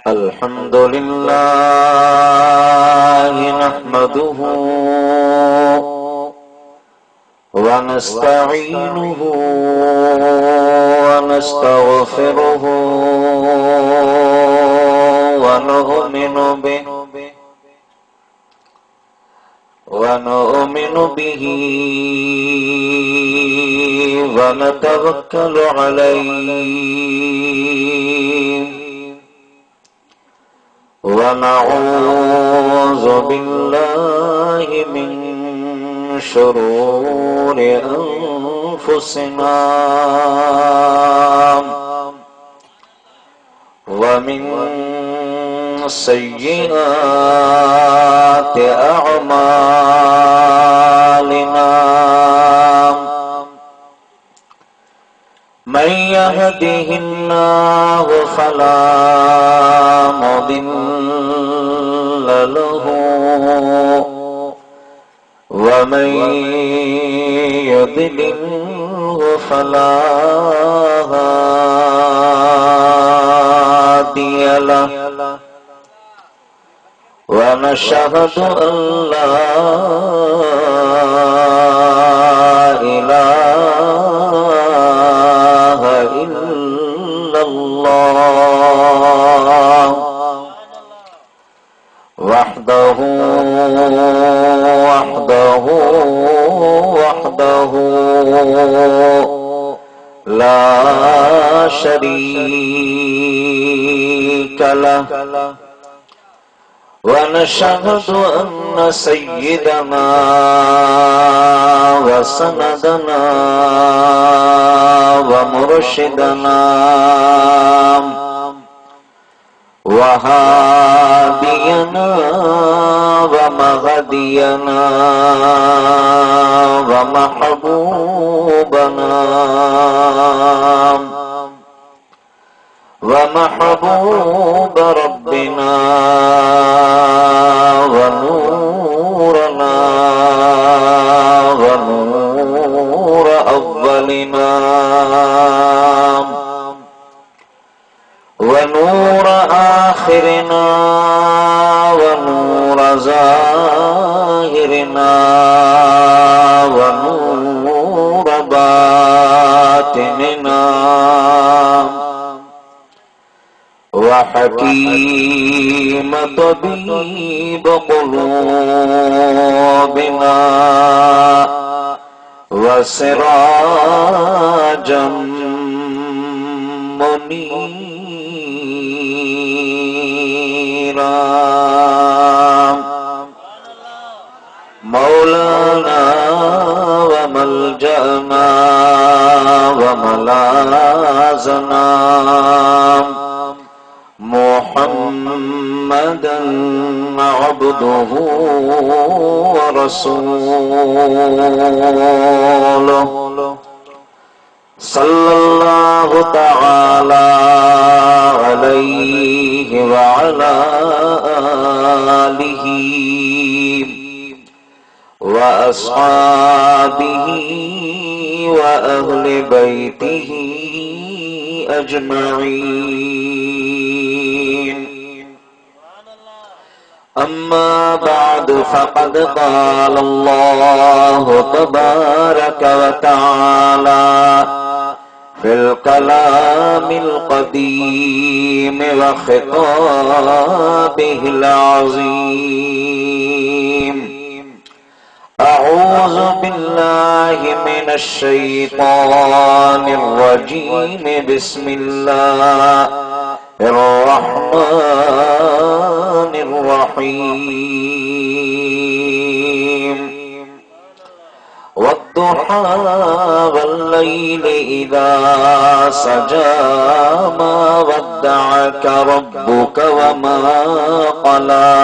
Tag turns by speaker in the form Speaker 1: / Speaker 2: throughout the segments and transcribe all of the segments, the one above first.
Speaker 1: الحمد لله نحمده ونستعينه ونستغفره ونؤمن به ونتوكل عليه ونعوذ بالله من شرور أنفسنا ومن سيئات أعمالنا من يهده الله فلا مضل له ومن يضلله فلا هادي له ونشهد أن لا إله إلا الله وحده لا شريك له ونشهد أن سيدنا وسندنا ومرشدنا وهادينا ومهدينا ومحبوب ربنا ونورنا ونور أولنا ونور آخرنا ونور ظاهرنا ونور باطننا وحكيم طبيب قلوبنا وسراجا منيرا مولانا وملجأنا وملاذنا محمدا عبده ورسوله صلى الله تعالى عليه وعلى آله وأصحابه وأهل بيته أجمعين أما بعد فقد قال الله تبارك وتعالى في الكلام القديم وخطابه العظيم أعوذ بالله من الشيطان الرجيم بسم الله الرحمن الرحيم والضحى والليل إذا سجى ما ودعك ربك وما قلى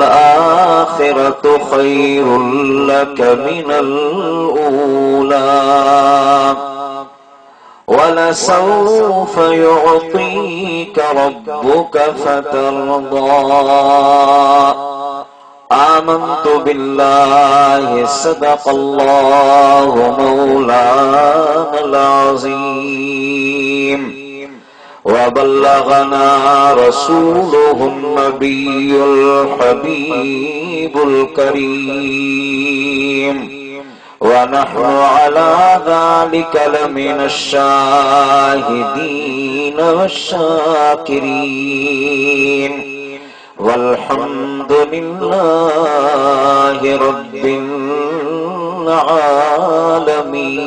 Speaker 1: وللآخرة خير لك من الأولى ولسوف يعطيك ربك فترضى آمنت بالله صدق الله مولانا العظيم वबल्लगना रसूलुहुन नबियुल हबीबुल करीम व नहनु अला ज़ालिका लमिनश शाहिदीन वश्शाकिरीन वल्हम्दुलिल्लाहि रब्बिल आलमीन।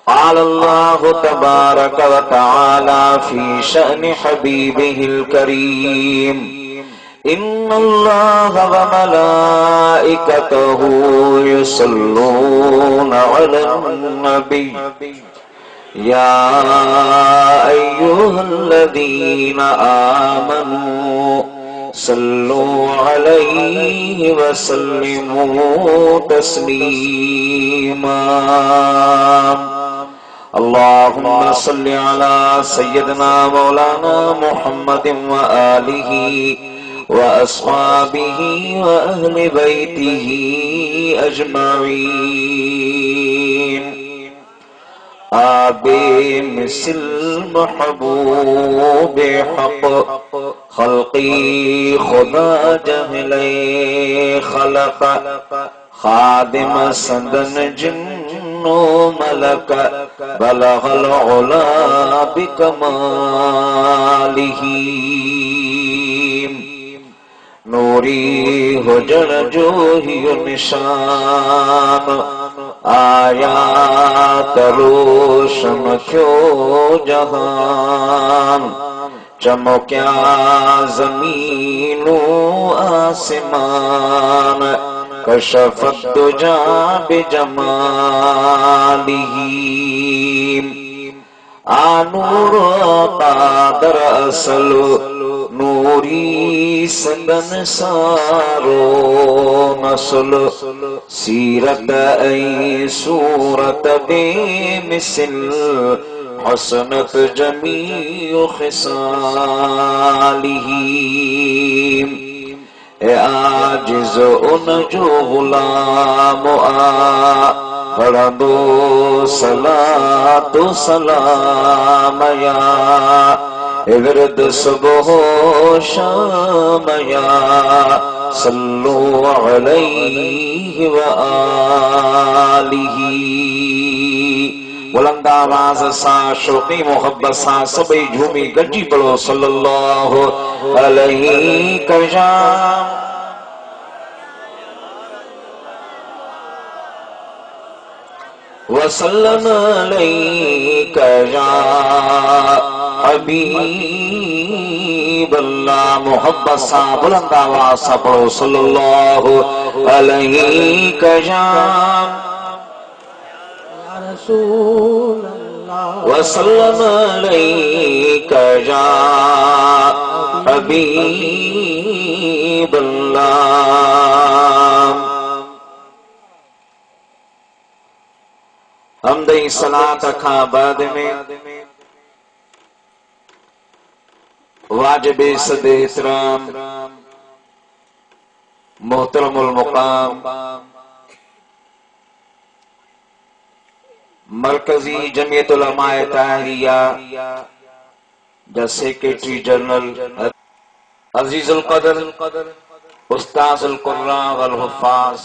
Speaker 1: क़ाल अल्लाहु तबारक व तआला फ़ी शअनि हबीबिहिल करीम इन्नल्लाह व मलाइकतहु युसल्लूना अलन नबी या अय्युहल्लज़ीना आमनू सल्लू अलैहि व सल्लिमू तस्लीमा। अल्लाहुम्मा सल्लि अला सय्यिदना मौलाना मुहम्मदिन व आलिहि व अस्हाबिहि व अहलि बैतिहि अजमईन। आबे मिसल महबूब हक खल्क़ी खुदा जहले खलक खादिम सदन जिन्नो मलक बलगल उला बिकमालिही। नूरी हुजर जो ही निशान आया तरोशन क्यों जहान चमक्या जमीनो आसमान कशफत दुजा बिजमालिही। आनूर कादर असल नूरी सदन सारो नस्ल सीरत ऐ सूरत बेमिसल हसनत जमीउ खिसालिही। ए आजिज उन जो गुलाम पढ़दो सलातो सलाम या विरद सुबह शाम या सल्लु अलैहि व आलिही। बुलंद आवाज सां शौक़ी मोहब्बत सां सभई झूमी गॾिजी पढ़ो सल्लल्लाहु अलैहि वसल्लम अलैका या हबीब अल्लाह। मोहब्बत सा बुलंद आवाज सा पढ़ो सल्लल्लाहु अलैका या रसूल अल्लाह वसल्लम अलैका या हबीब अल्लाह। हमद सलात खां बाद में वाजिब सदे इहतराम मोहतरमुल मुकाम Markazi Jamiat Ulama Tahiria the secretary general Azizul Qadar उस्ताजुल कुर्रा वल हुफ़ाज़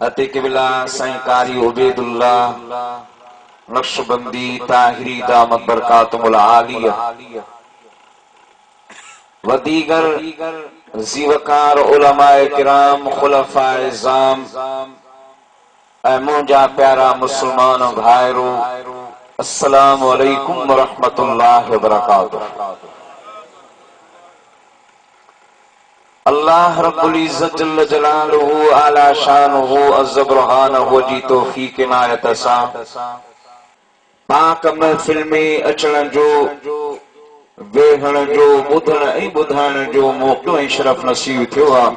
Speaker 1: अति किबला साईं कारी उबैदुल्लाह नक्शबंदी ताहिरी दामत बरकातुहुल आलिया व दीगर ज़ीवकार उलमाए किराम खुलफाए ज़ाम ऐ मुंहिंजा प्यारा मुसलमान भाइरो अस्सलामु अलैकुम व रहमतुल्लाहि व बरकातुहू। अल्लाह रब्बुल इज्जत जल्ल जलालुहु आला शानुहु अज़्ज़ बुरहानहु जी तौफीक इनायत सां पाक महफिल में अचण जो वेहण जो ॿुधण ऐं ॿुधाइण जो मौक़ो ऐं शरफ नसीब थियो आहे।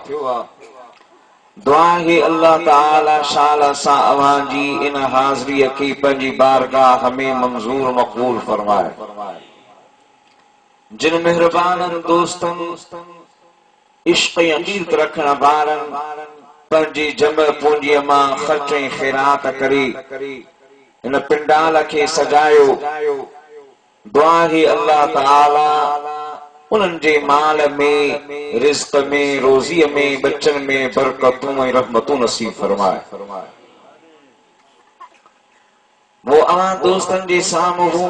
Speaker 1: दुआ है अल्लाह ताला शाल सां अवां जी इन हाज़िरीअ खे पंहिंजी बारगाह में मंज़ूर मक़बूल फरमाए। जिन मेहरबान दोस्तनि इश्क़ अक़ीदत रखण वारनि पंहिंजी जम पूंजीअ मां ख़र्च ऐं ख़ैरात करे इन पिंडाल खे सजायो। दुआ ही अल्लाह ताला उन्हनि जे माल में, रिज़्क़ में, रोज़ीअ में, बच्चन में बरकतूं ऐं रहमतूं नसीब फरमाए। वो अवां दोस्तन जे साम्हूं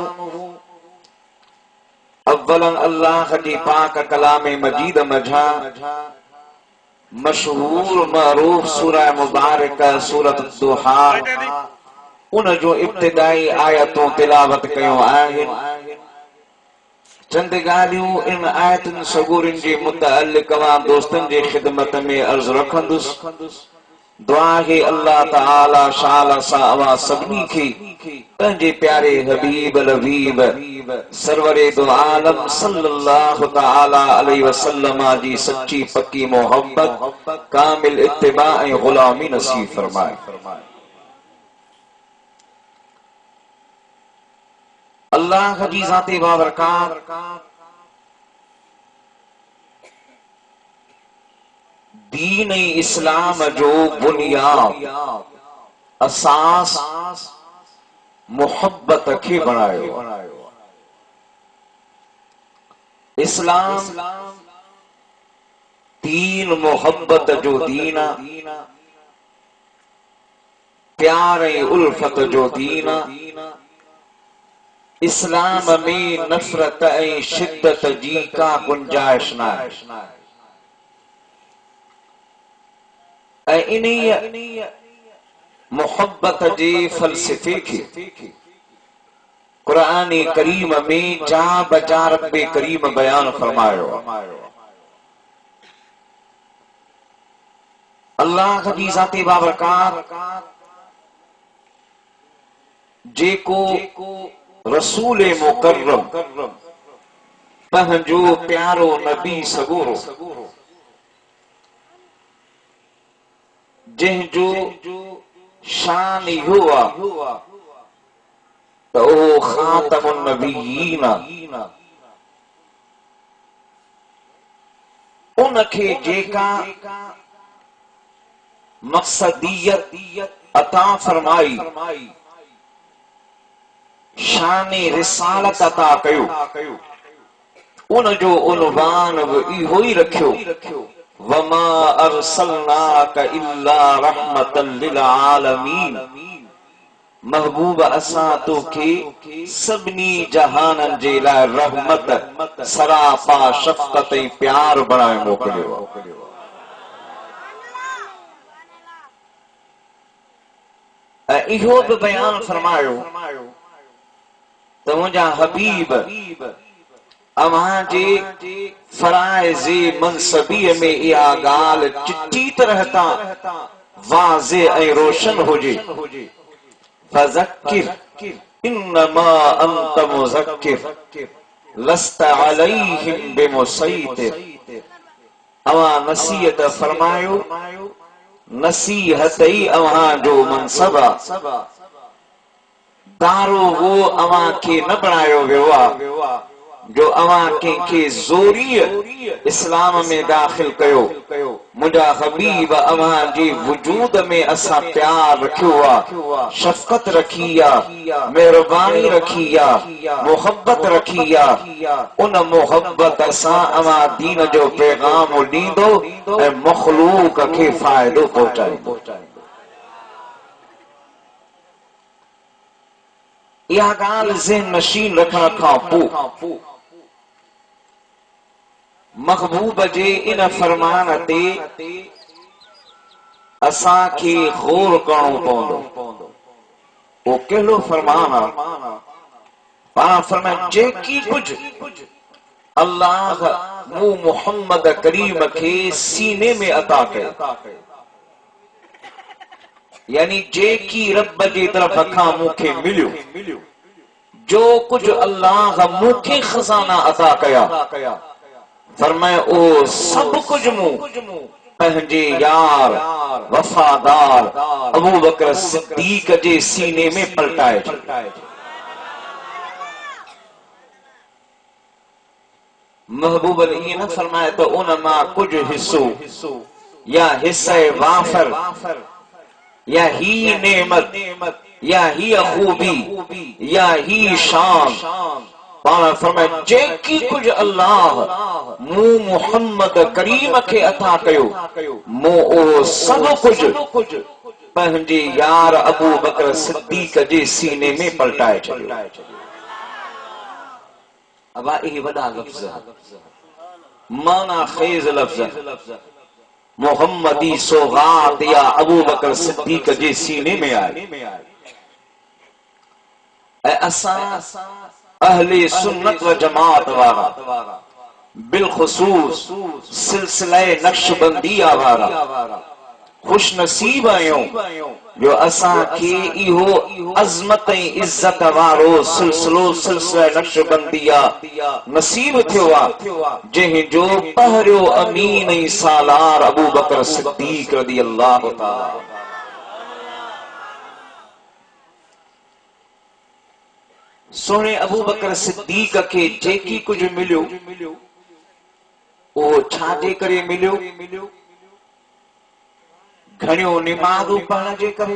Speaker 1: अव्वलन अल्लाह जी पाक कलाम मजीद मझा मशहूर मरूफ सूरह मुबारक सूरत दुहा उन जो इब्तिदाई आयतूं तिलावत कयूं आहिनि। चंद ॻाल्हियूं इन आयतुनि सगूरनि जे मुतअल्लिक़ दोस्तनि जे ख़िदमत में अर्ज़ रखंदुसि। दुआ है अल्लाह ताला शाल सां अवां सभिनी खे पंहिंजे प्यारे हबीब लबीब सरवरे दो आलम सल्लल्लाहु ताला अलैहि वसल्लम जी सच्ची पक्की मोहब्बत कामिल इत्तिबा ऐं गुलामी नसीब फरमाए। अल्लाह जी ज़ाते बाबरकात दीन इस्लाम जो बुनियाद असास मोहब्बत खे बणायो। इस्लाम दीन मोहब्बत जो दीन, प्यार ऐं उल्फत जो दीन। इस्लाम में नफरत ऐं शिद्दत जी का गुंजाइश न आहे। ऐं इन्ही मोहब्बत जे फलसफे खे कुरान करीम में जा बजा रब्बे करीम बयान फरमायो। अल्लाह जी ज़ाते बाबरकात जेको रसूल मुकर्रम पंहिंजो प्यारो नबी सगोरो जंहिंजो शान इहो आहे त उहो ख़ातमुन नबिय्यीन, उनखे जेका मक़सदियत अता फरमाई, शान रिसालत अता कयो, उन जो उन्वान बि इहो ई रखियो वमा अरसलनाक इल्ला रहमतल लिल आलमीन। महबूब असां तोखे सभिनी जहाननि जे लाइ रहमत सरापा शफ़क़त ऐं प्यार बणाए मोकिलियो। ऐं इहो बि बयान फरमायो त मुंहिंजा हबीब अव्हां जे फराइज़े मनसबीअ में इहा ॻाल्हि चिट्ठी तरह तां वाज़े ऐं रोशन हुजे। फज़क्किर इन्नमा अंत मुज़क्किर लस्त अलैहिम बिमुसैतिर। अव्हां नसीहत फरमायो, नसीहत ई अव्हां जो मनसब आहे। दारो वो अव्हां खे न बणायो वियो आहे जो अव्हां कंहिंखे ज़ोरीअ इस्लाम में दाख़िल कयो। मुंहिंजा हबीब अव्हां जे वजूद में असां प्यार रखियो आहे, शफ़क़त रखी आहे, महिरबानी रखी आहे, मोहब्बत रखी आहे। उन मोहब्बत सां अव्हां दीन जो पैगाम ॾींदो ऐं मख़लूक खे फ़ाइदो पहुचाईंदो। इहा ॻाल्हि ज़हन नशीन रखण खां पोइ महबूब जे इन फरमान ते असां खे गौर करणो पवंदो। वो कहिड़ो फरमान आहे? पाण फरमाइनि जेकी कुझु अल्लाह मूं मुहम्मद करीम खे सीने में अता कयो, यानी जेकी रब जी तरफ़ खां मूंखे मिलियो, जो कुछ अल्लाह मूंखे खजाना अता कया, फरमाए ओ सब कुछ मूं पंहिंजे यार वफादार अबू बकर सिद्दीक जे सीने में पलटाए छॾियो। महबूब ने ईअं न फरमाए त उन मां कुछ हिस्सो या हिस्से वाफर या ही नेमत या ही खूबी या ही शान। पाण फरमाए जेकी कुछ अल्लाह मूं मोहम्मद करीम के अता कयो मूं ओ सब कुछ पंहिंजे यार अबू बकर सिद्दीक जे सीने में पलटाए छॾियो। अब ये वॾा लफ़्ज़ माना खेज़ लफ़्ज़ मोहम्मदी सौगात या अबू बकर सिद्दीक जे सीने में आए। असां अहले सुन्नत व जमात वारा बिलखुसूस सिलसिला नक्शबंदिया वारा खुश नसीब आहियूं जो असां खे इहो अज़मत ऐं इज़्ज़त वारो सिलसिला नक्शबंदिया नसीब थियो आहे जंहिंजो पहिरियों अमीन ऐं सालार अबू बकर सिद्दीक रज़ियल्लाहु ताला। सोने अबू बकर सिद्दीक के जेकी कुछ मिलियो ओ छाजे करे मिलियो घणियों निमाज़ूं पढ़ण जे करे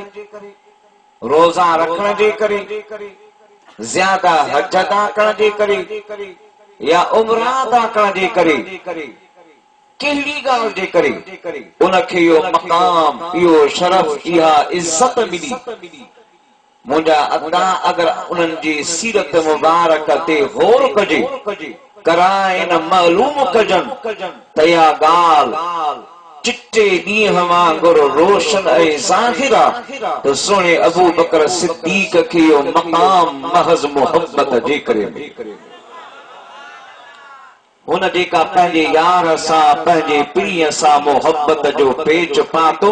Speaker 1: रोज़ा रखण जे करे ज्यादा हज अदा करण जे करे या उमरा अदा करण जे करे कहिड़ी ॻाल्हि जे करे उनखे इहो मक़ाम इहो शरफ इहा इज़्ज़त मिली। मुंहिंजा अदा अगर उन्हनि जी सीरत मुबारक ते गौर कजे कराइन मालूम कजन त इहा ॻाल्हि चिट्टे ॾींहं वांगुरु रोशन ऐं ज़ाहिर आहे त सोने अबू बकर सिद्दीक खे इहो मक़ाम महज़ मोहब्बत जे करे हुन जेका पंहिंजे यार सां पंहिंजे पीढ़ीअ सां मोहब्बत जो पेच पातो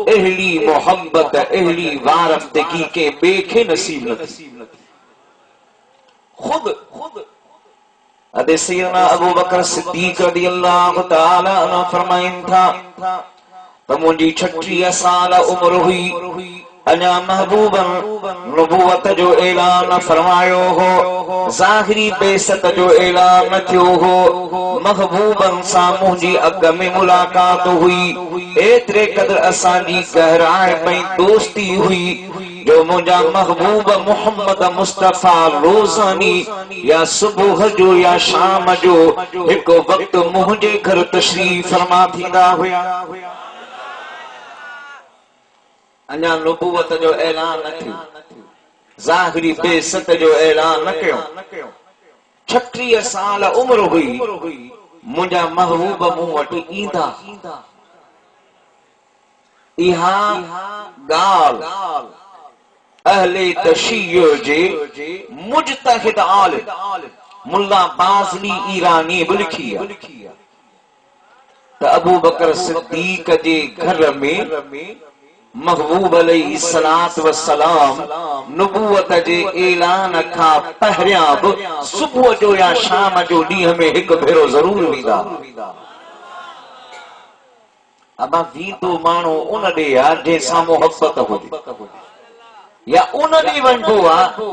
Speaker 1: अहिड़ी मोहब्बत अहिड़ी वारफ़्तगी के ॿिए खे नसीब न थी। खुद अदे सैयदना अबू बकर सिद्दीक रज़ियल्लाहु ताला अन्हु फरमाइनि था त मुंहिंजी 36 साल उम्र हुई अञा महबूबन नबूवत जो ऐलान फरमायो हो ज़ाहिरी बेसत जो ऐलान न थियो हो महबूबन सां मुंहिंजी अग में मुलाकात हुई एतिरे क़दर असांजी गहराई पई दोस्ती हुई जो मुंहिंजा महबूब मोहम्मद मुस्तफा रोज़ानी या सुबुह जो या शाम जो हिकु वक़्तु मुंहिंजे घर तशरीफ़ फरमा थींदा हुया। अञा नबूवत जो ऐलान न थियो ज़ाहिरी बेसत जो ऐलान न कयो 36 साल उम्र हुई मुंहिंजा महबूब मूं वटि ईंदा। इहा ॻाल्हि अहले तशय्युअ जे मुजतहिद आलिम मुल्ला बाज़ली ईरानी बि लिखी आहे त अबू बकर सिद्दीक जे घर में महबूब अलैहिस्सलात वस्सलाम नबूवत जे ऐलान खां पहिरियां बि सुबुह जो या शाम जो ॾींहं में हिकु भेरो ज़रूर वेंदा। अबा वींदो माण्हू उन ॾे आहे जंहिंसां मोहब्बत हुजे या उन ॾे वञिबो आहे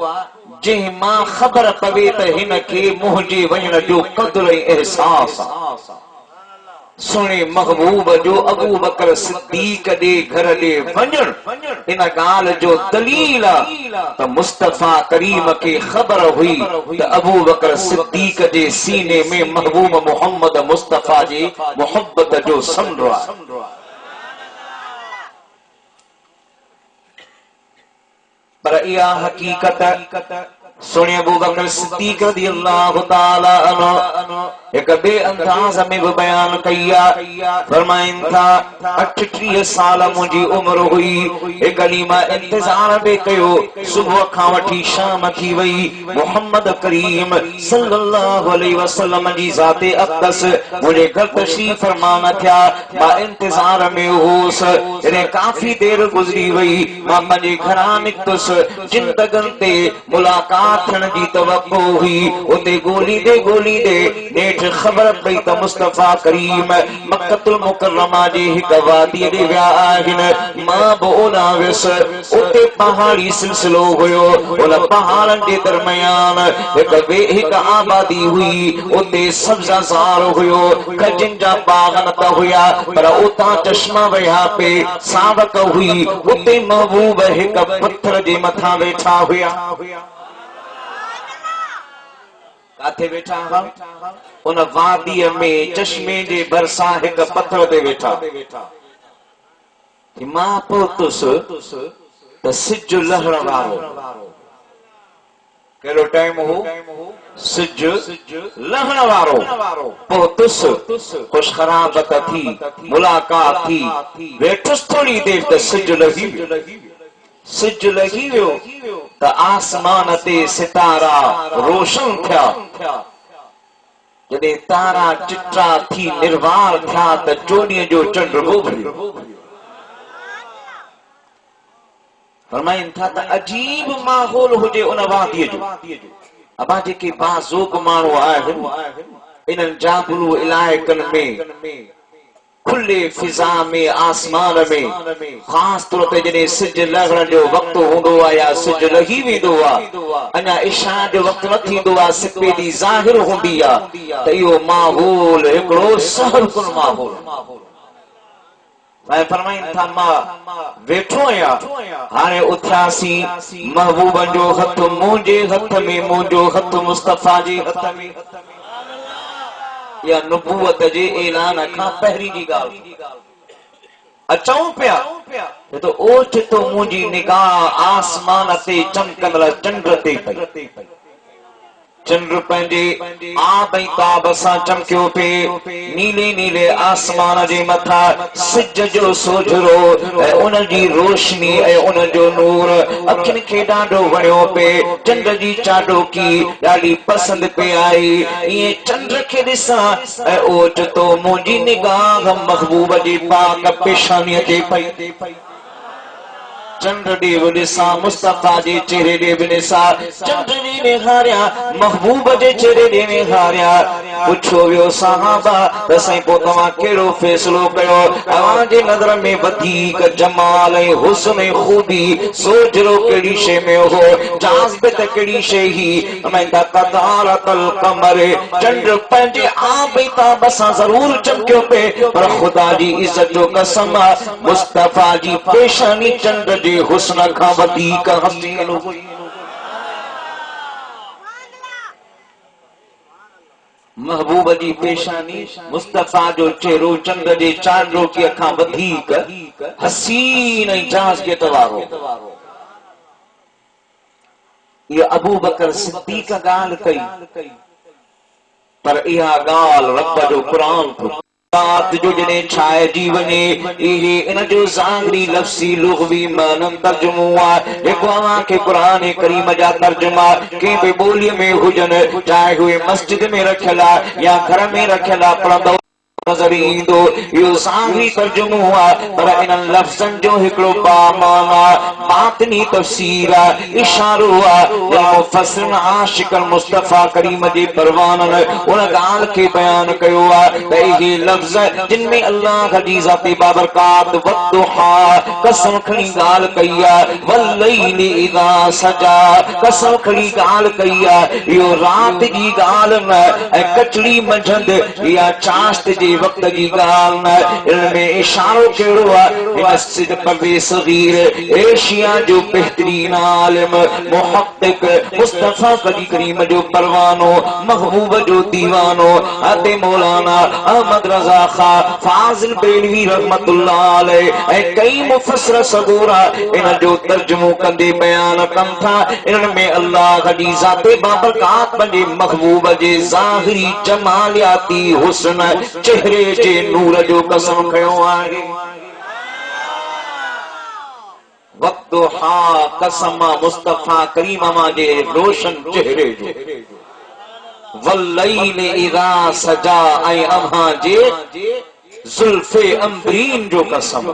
Speaker 1: जंहिं मां ख़बर पवे त हिन खे मुंहिंजे वञण जो क़द्र ऐं एहसास आहे। सुणे महबूब जो अबू बकर सिद्दीक जे घर ॾे वञण इन ॻाल्हि जो दलील त मुस्तफा करीम खे ख़बर हुई त अबू बकर सिद्दीक जे सीने में महबूब मोहम्मद मुस्तफा जी मोहब्बत जो समुंड आहे। पर इहा हकीकत सुने अबू बकर सिद्दीक रज़ियल्लाहु ताला अन्हु एक बे अंदाज में भी बयान किया। फरमाइन था 38 साल मुझी उम्र हुई एक गलीमा इंतजार बे कयो सुबह खां वठी शाम थी वई मोहम्मद करीम सल्लल्लाहु अलैहि वसल्लम जी ज़ाते अक़दस मुझे घर तशरीफ फरमाना थिया। मां इंतजार में होस रे काफी देर गुजरी वई मां पंहिंजे घरां निकतुस जिंदगन ते मुलाकात थियण जी तवक्को हुई उते गोली दे नेठ ख़बर पई त मुस्तफ़ा करीम मक्कतुल मुकर्रमा जी हिक वादी दे विया आहिनि। मां बि ओॾां वियुसि, उते पहाड़ी सिलसिलो हुयो, उन पहाड़नि जे दरमियान हिक आबादी हुई, उते सब्ज़ाज़ार हुयो, खजनि जा बाग न त हुया पर उतां चश्मा वया पे, सावक हुई, उते महबूब हिक पत्थर जे मथां वेठा हुया। काथे वेठा हुआ? उन वादीअ में चश्मे जे भरसां हिक पत्थर ते वेठा। मां पहुतुसि त सिज लहण वारो, कहिड़ो टाइम हो? सिज लहण वारो। पहुतुसि, खुश ख़राबत थी, मुलाकात थी, वेठुसि थोड़ी देर त सिज लही वियो। सिज लही वियो त आसमान ते सितारा रोशन थिया। जॾहिं तारा चिट्टा थी निर्वार थिया त चोॾीअ जो चंड उभिरियो। फरमाइनि था त अजीब माहौल हुजे उन वादीअ जो। अबा जेके बाज़ोक माण्हू आहिनि इन्हनि जाबलू इलाइक़नि में, खुले फिज़ा में, आसमान में, ख़ास तौर ते जॾहिं सिज लहण जो वक़्तु हूंदो आहे या सिज लही वेंदो आहे, अञा इशा जो वक़्तु न थींदो आहे, सिपे जी ज़ाहिर हूंदी आहे, त इहो माहौल हिकिड़ो सहरकुन माहौल। फरमाइनि था मां वेठो आहियां, हाणे उथियासीं, महबूबनि जो हथ मुंहिंजे हथ में, मुंहिंजो हथ मुस्तफ़ा जे हथ में। या नुबूवत जे ऐलान खां पहिरीं जी ॻाल्हि। अचूं पिया त ओचितो मुंहिंजी निगाह आसमान ते चमकंदड़ चंड ते पई। चंड पंहिंजे आब ऐं ताब सां चमकियो पिए, नीले नीले आसमान जे मथां सिज जो सोझरो ऐं उन जी रोशनी ऐं उन जो नूर अखियुनि खे ॾाढो वणियो पिए। चंड जी चाॾोकी ॾाढी पसंदि पे आई। ईअं चंड खे ॾिसां ऐं ओचितो मुंहिंजी निगाह महबूब जी पाक पेशानीअ ते पई। चंड ॾे बि ॾिसां, मुस्तफ़ा जे चेहरे ॾे बि ॾिसां, चंड ॾे निहारिया, महबूब जे चेहरे ॾे निहारिया। पुछो वियो सहाबा त साईं पोइ तव्हां कहिड़ो फ़ैसिलो कयो? तव्हांजे नज़र में वधीक जमाल ऐं हुस्न ऐं ख़ूबी सोजरो कहिड़ी शइ में हो? जाज़बत कहिड़ी शइ ही? कमर, चंड पंहिंजे आब ऐं ताब सां ज़रूर चमकियो पिए, पर ख़ुदा जी इज़त जो कसम, मुस्तफ़ा जी पेशानी चंड जे हुस्न खां वधीक हसीन हुई। महबूब जी पेशानी, मुस्तफ़ा जो चेहरो चंड जे चांडोकीअ खां वधीक हसीन ऐं जाज़बियत वारो। इहा अबू बकर सिद्दीक़ ॻाल्हि कई, पर इहा ॻाल्हि रब जो क़ुरान थो। रात जो जॾहिं छाइजी वञे, इहे इन जो ज़ाहिरी लफ़्ज़ी लुग़वी माननि तर्जुमो आहे। जेको अव्हां खे क़ुरान करीम जा तर्जुमा कंहिं बि ॿोलीअ में हुजनि, चाहे उहे मस्जिद में रखियल आहे या घर में रखियल आहे, पढ़ंदो नज़र ईंदो। इहो ज़ाहिरी तर्जुमो आहे, पर इन्हनि लफ़्ज़नि जो हिकिड़ो बामाना बातिनी तफ़सीर आहे, इशारो आहे। मुफ़स्सिरन आशिक़न मुस्तफ़ा करीम जे परवाननि उन ॻाल्हि खे बयान कयो आहे त इहे लफ़्ज़ जिन में अल्लाह जी ज़ात बाबरकात वद्दुहा कसम खणी ॻाल्हि कई आहे, वल्लैलि इज़ा सजा कसम खणी ॻाल्हि कई आहे। इहो राति जी ॻाल्हि न ऐं कचड़ी मंझंदि या चाश्त जे वक्त जी ॻाल्हि न। इनमें इशारो कहिड़ो आहे? मस्जिद परवेज़ सग़ीर एशिया जो बहितरीन आलिम मुहक़्क़िक़ मुस्तफ़ा करीम जो परवानो, महबूब जो दीवानो हते मौलाना अहमद रज़ा ख़ान फाज़िल बेलवी रहमतुल्लाह अलैह ऐं कई मुफ़स्सिर सगोरा इन जो तर्जुमो कंदे बयान कनि था। इनमें अल्लाह जी ज़ाते बाबरकात पंहिंजे महबूब जे ज़ाहिरी जमालियाती हुस्न चेहरे जे नूर जो कसम खयो आहे। वद्दुहा कसम मुस्तफ़ा करीम जे रोशन चेहरे जो, वल्लैलि इज़ा सजा ऐं अव्हां जे ज़ुल्फ़े अंबरीन जो कसम।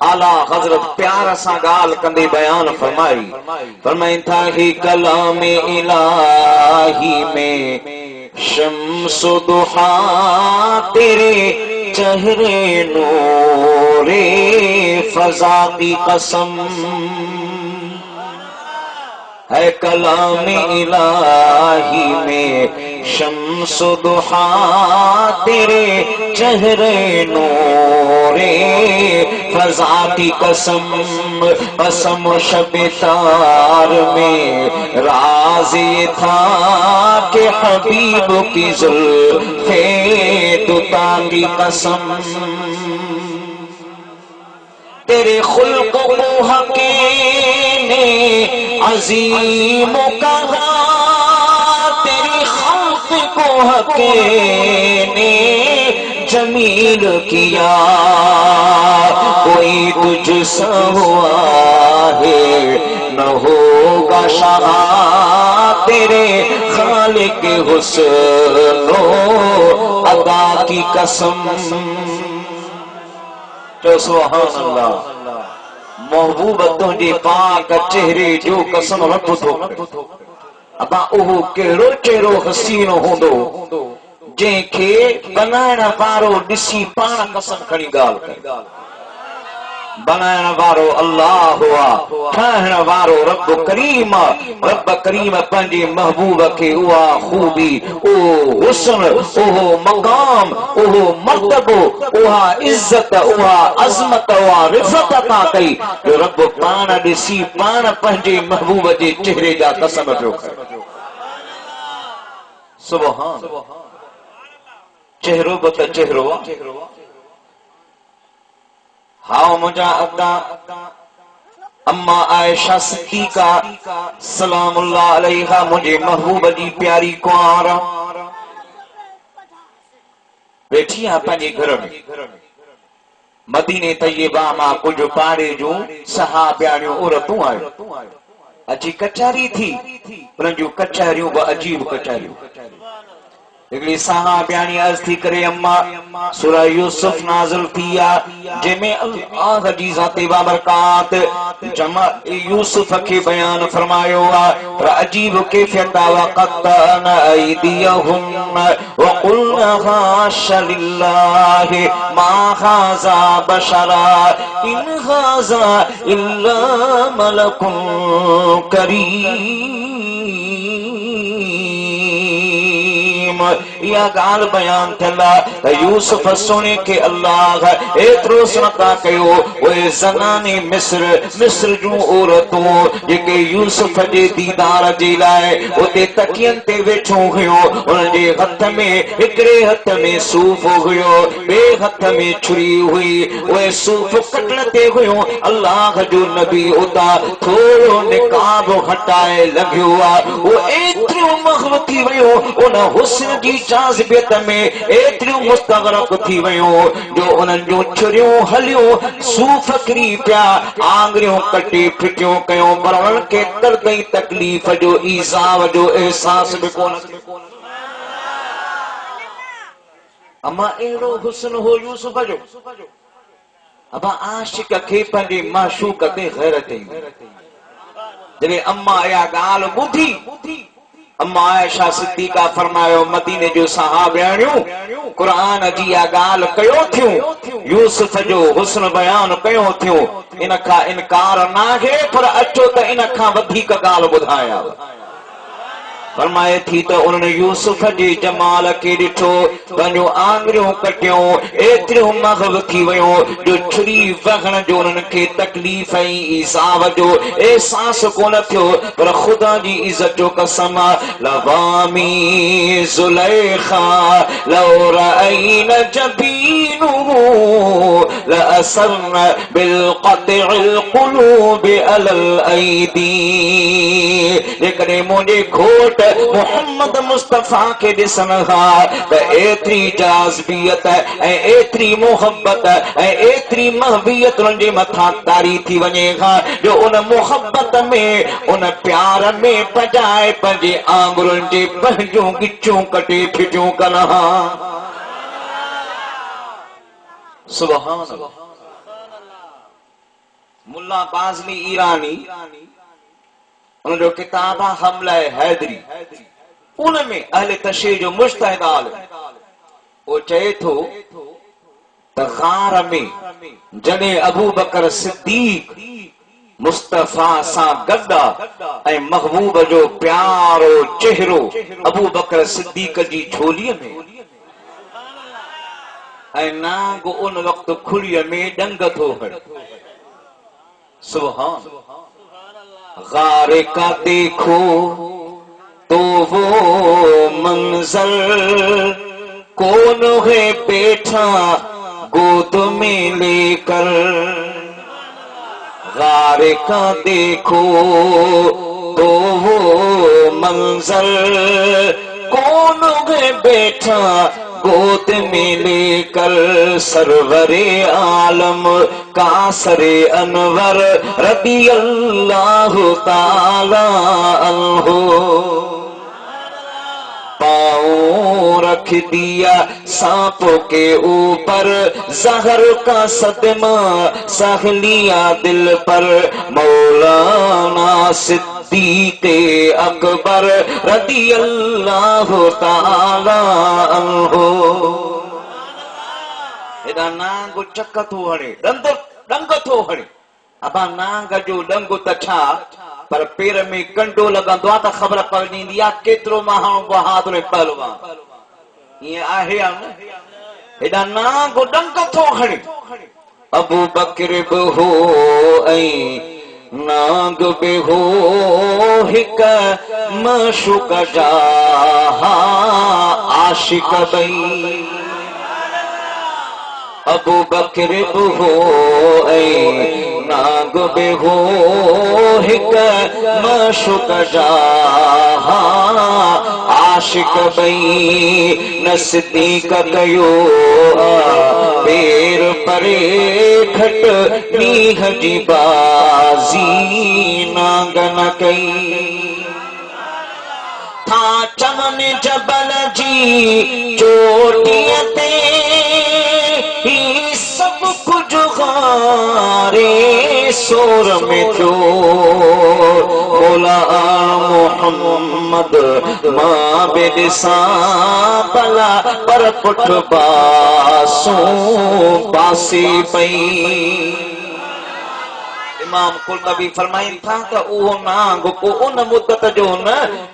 Speaker 1: आला हजरत प्यार सां गाल कंदे बयान फरमाई फरमाइन था ही कलाम इलाही में शम्सु दुहा तेरे चेहरे नूरे फजा की कसम है कलाम इलाही में शम्सु दुहा तेरे चेहरे नूरे फजा की कसम कसम शब तार में राज ये था कि हबीब की जुल्फे दुता की कसम तेरे खुल्क को हके ने अजीम कहा तेरी खल्क को हके ने जमील किया कोई तुझ सा हुआ है न होगा शाह तेरे खालिक हुस्नो अदा की कसम तो सुभान अल्लाह महबूब तुझे पाक चेहरे जो कसम रब थो अबा उहो कहिड़ो चेहरो हसीनो हूंदो जंहिंखे बनाइण वारो ॾिसी पाण कसम खणी ॻाल्हि करे बनाइण वारो अल्लाह हुआ ठाहिण वारो रब करीम पंहिंजे महबूब खे उहा खूबी उहो हुस्न उहो मक़ाम उहो मर्तबो उहा इज्जत उहा अज़मत उहा रिफ़त अता कई जो रब पाण ॾिसी पाण पंहिंजे महबूब जे चेहरे जा कसम पियो खणे सुभान चेहरो बि त चेहरो हाओ मुझा अदा अम्मा आयशा सिद्दीका सलामुल्लाह अलैहा मुझे महबूब जी प्यारी कुंवार बैठी आ पंहिंजे घर में मदीने तैयबा मां कुछ पाड़े जूं सहाबियाणियूं औरतूं आयूं अची कचारी थी उन्हनि जूं कचारियूं बि अजीब कचारियूं हिकिड़ी सहाबियाणी अर्ज़ थी करे अम्मा सूरह यूसुफ नाज़िल थी आहे जंहिंमें अल्लाह जी ज़ाते बाबरकात जमा यूसुफ खे बयान फरमायो आहे पर अजीब कैफियत वक़तन ऐदियहुन वक़ुलना हाशा लिल्लाहि मा हाज़ा बशरा इन हाज़ा इल्ला मलकुन करीम या गाल बयान थियला यूसुफ सोने के अल्लाह एतिरो सनका कयो ओए ज़नाने मिस्र जूं औरतूं जेके यूसुफ जे दीदार जे लाइ उते तकियन ते वेठो हुयो उन जे हथ में हिकड़े हथ में सूफ हुयो ॿिए हथ में छुरी हुई ओए सूफ कटण ते हुयो अल्लाह जो नबी उता थोरो निकाब हटाए लॻियो आहे वो एतिरो मग़्ब थी वियो उन हुस्न जी जाज़िबियत में एतिरियूं मुस्तग़रक़ थी वियूं जो उन्हनि जूं छुरियूं हलियूं सूफ़ किरी पिया आङरियूं कटे फिटियूं कयूं पर उन्हनि खे दर्द ऐं तकलीफ़ जो ईज़ाव जो एहसास बि कोन अमा अहिड़ो हुस्न हो यूसुफ जो अबा आशिक खे पंहिंजे माशूक ते गैरत जॾहिं अम्मा इहा ॻाल्हि ॿुधी अम्मा आयशा सिद्दीका फरमायो मदीने जो सहाबियाणियूं कुरान जी इहा ॻाल्हि कयो थियूं यूसुफ जो हुस्न बयान कयो थियूं इन खां इनकार नाहे पर अचो त इन खां वधीक ॻाल्हि ॿुधायां फरमाए थी तो उन्होंने यूसुफ जे जमाल के ॾिठो पंहिंजूं आङरियूं कटियूं एतिरियूं मग़ब थी वियूं जो छुरी वहण जो उन्हनि खे तकलीफ़ ऐं ईज़ाव जो एहसास कोन थियो पर ख़ुदा जी इज़त जो कसम लवामी ज़ुलैखा लौ रअयन जबीनुहु लअसरन बिलक़तिल क़ुलूब अलल ऐदी जेकॾहिं मुंहिंजे घोट मोहम्मद मुस्तफा के ॾिसण खां त एतिरी जाज़बियत ऐं एतिरी मोहब्बत ऐं एतिरी महबियत उनजे मथां तारी थी वञे खां जो उन मोहब्बत में उन प्यार में पजाए पंहिंजे आङुरुनि जे पंहिंजूं गिचूं कटे फिटियूं कनि हा सुभान अल्लाह मुल्ला बाज़ली ईरानी उन जो किताब आहे हमला हैदरी, उनमें अहले तशरीह जो मुज्तहिद आलिम वो चए थो त गार में जॾहिं अबू बकर सिद्दीक मुस्तफा सां गॾु ऐं महबूब जो प्यारो चेहरो अबू बकर सिद्दीक जी झोलीअ में ऐं नांग उन वक़्तु खुड़ीअ में डंग थो हणे। सुभान गारे का देखो तो वो मंजर, कौन है बैठा गोद में लेकर। गारे का देखो तो वो मंजर, कौन है बैठा गोद में लेकर। सरवरे आलम का सरे अनवर रदी अल्लाह ताला अन्हो, पाँव रख दिया सांपों के ऊपर, जहर का सदमा सह लिया दिल पर। मौलाना सिद्दीक़े अकबर रदी अल्लाह ताला अन्हो। एदा नांग चक थो हणे, डंग थो हणे। अबा नांग जो डंग त छा, पर पेर में कंडो लगंदो आहे त ख़बर पवंदी आहे केतिरो माण्हू बहादुर पहलवान ईअं आहे या न। हेॾा नांग डंग थो हणे। अबू बकर बि हो ऐं नांग बि हो, हिक मशूक जा आशिक ॿई। अबू बकर बि हो ऐं नांग बि हो, हिक मशूक जा आशिक ॿई। न सिद्दीक़ कयो पेर परे घट मींहं जी बाज़ी नांग न कई। था चमन जबल जी चोटीअ ते, ही सब कुछ गारे सोर में जो। बोला मोहम्मद मां बे ॾिसां भला, पर पुठ बासूं बासी पई। इमाम कुर्तबी फरमाइन था त उहो नांग को उन मुद्दत जो न,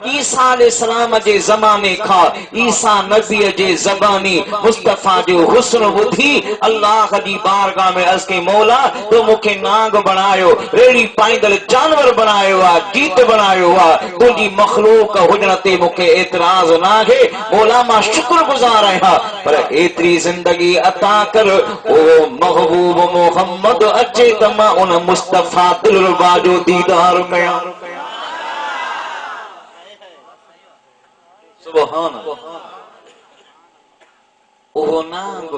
Speaker 1: ईसा अलैहिस्सलाम जे ज़माने खां ईसा नबी जे ज़बानी मुस्तफा जो हुस्न ॿुधी अल्लाह जी बारगाह में अर्ज़ कई, मौला तो मूंखे नांग बणायो, रेड़ी पाईंदड़ जानवर बणायो आहे, जीत बणायो आहे। तुंहिंजी मखलूक हुजण ते मूंखे एतिराज़ न आहे मौला, मां शुक्रगुज़ार आहियां, पर एतिरी ज़िंदगी अता कर ओ महबूब मोहम्मद अचे त मां उन मुस्तफा दिलरुबा जो दीदार कयां। सुभान ओहो नांग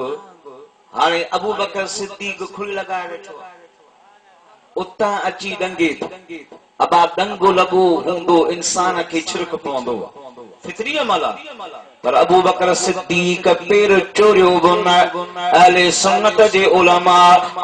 Speaker 1: हाणे अबू बकर सिद्दीक़ खुल लगाए वेठो, उतां अची डंगे थो। अबा डंगो लॻो हूंदो इंसान खे छिरक पवंदो फितरी अमल आहे, पर अबू बकर सिद्दीक़ पेर चोरियो बि न। अहले सुन्नत जे उलमा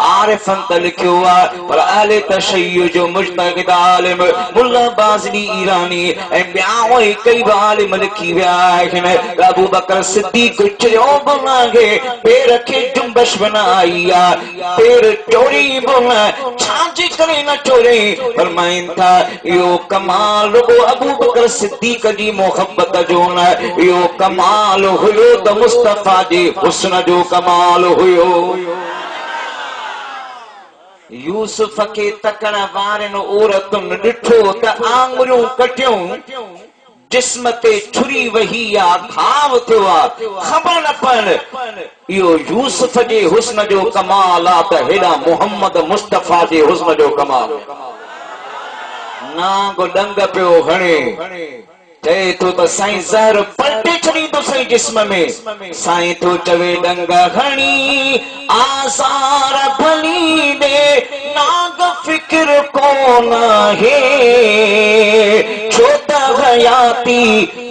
Speaker 1: आरिफन त लिखियो आहे, पर अहले तशय्युअ जो मुज्तहिद आलिम मुल्ला बाज़ली ईरानी ऐं ॿिया कई बि आलिम लिखी विया आहिनि अबू बकर सिद्दीक़ चोरियो बि न आहे, पेर खे जुंबश बि न आई आहे, पेर चोरी बि न। छाजे करे न चोरी? फरमाइनि था इहो कमाल रुगो अबू बकर सिद्दीक़ जी मोहब्बत जो न, इहो कमाल हुयो त मुस्तफा जे हुस्न जो कमाल हुयो। यूसुफ खे तकण वारनि औरतुनि ॾिठो त आङुरियूं कटियूं, जिस्म ते छुरी वही आ, घाव थियो आहे, ख़बर न पवनि इहो यूसुफ जे हुस्न जो कमाल आहे त हेॾा मोहम्मद मुस्तफा जे हुस्न जो कमाल। नांग डंग पियो हणे, चए थो त साईं ज़हर पलटे छॾींदो सही जिस्म में। साईं थो चवे डंग हणी आज़ार भली दे, नांग फिक्र कोन आहे, छो त हयाती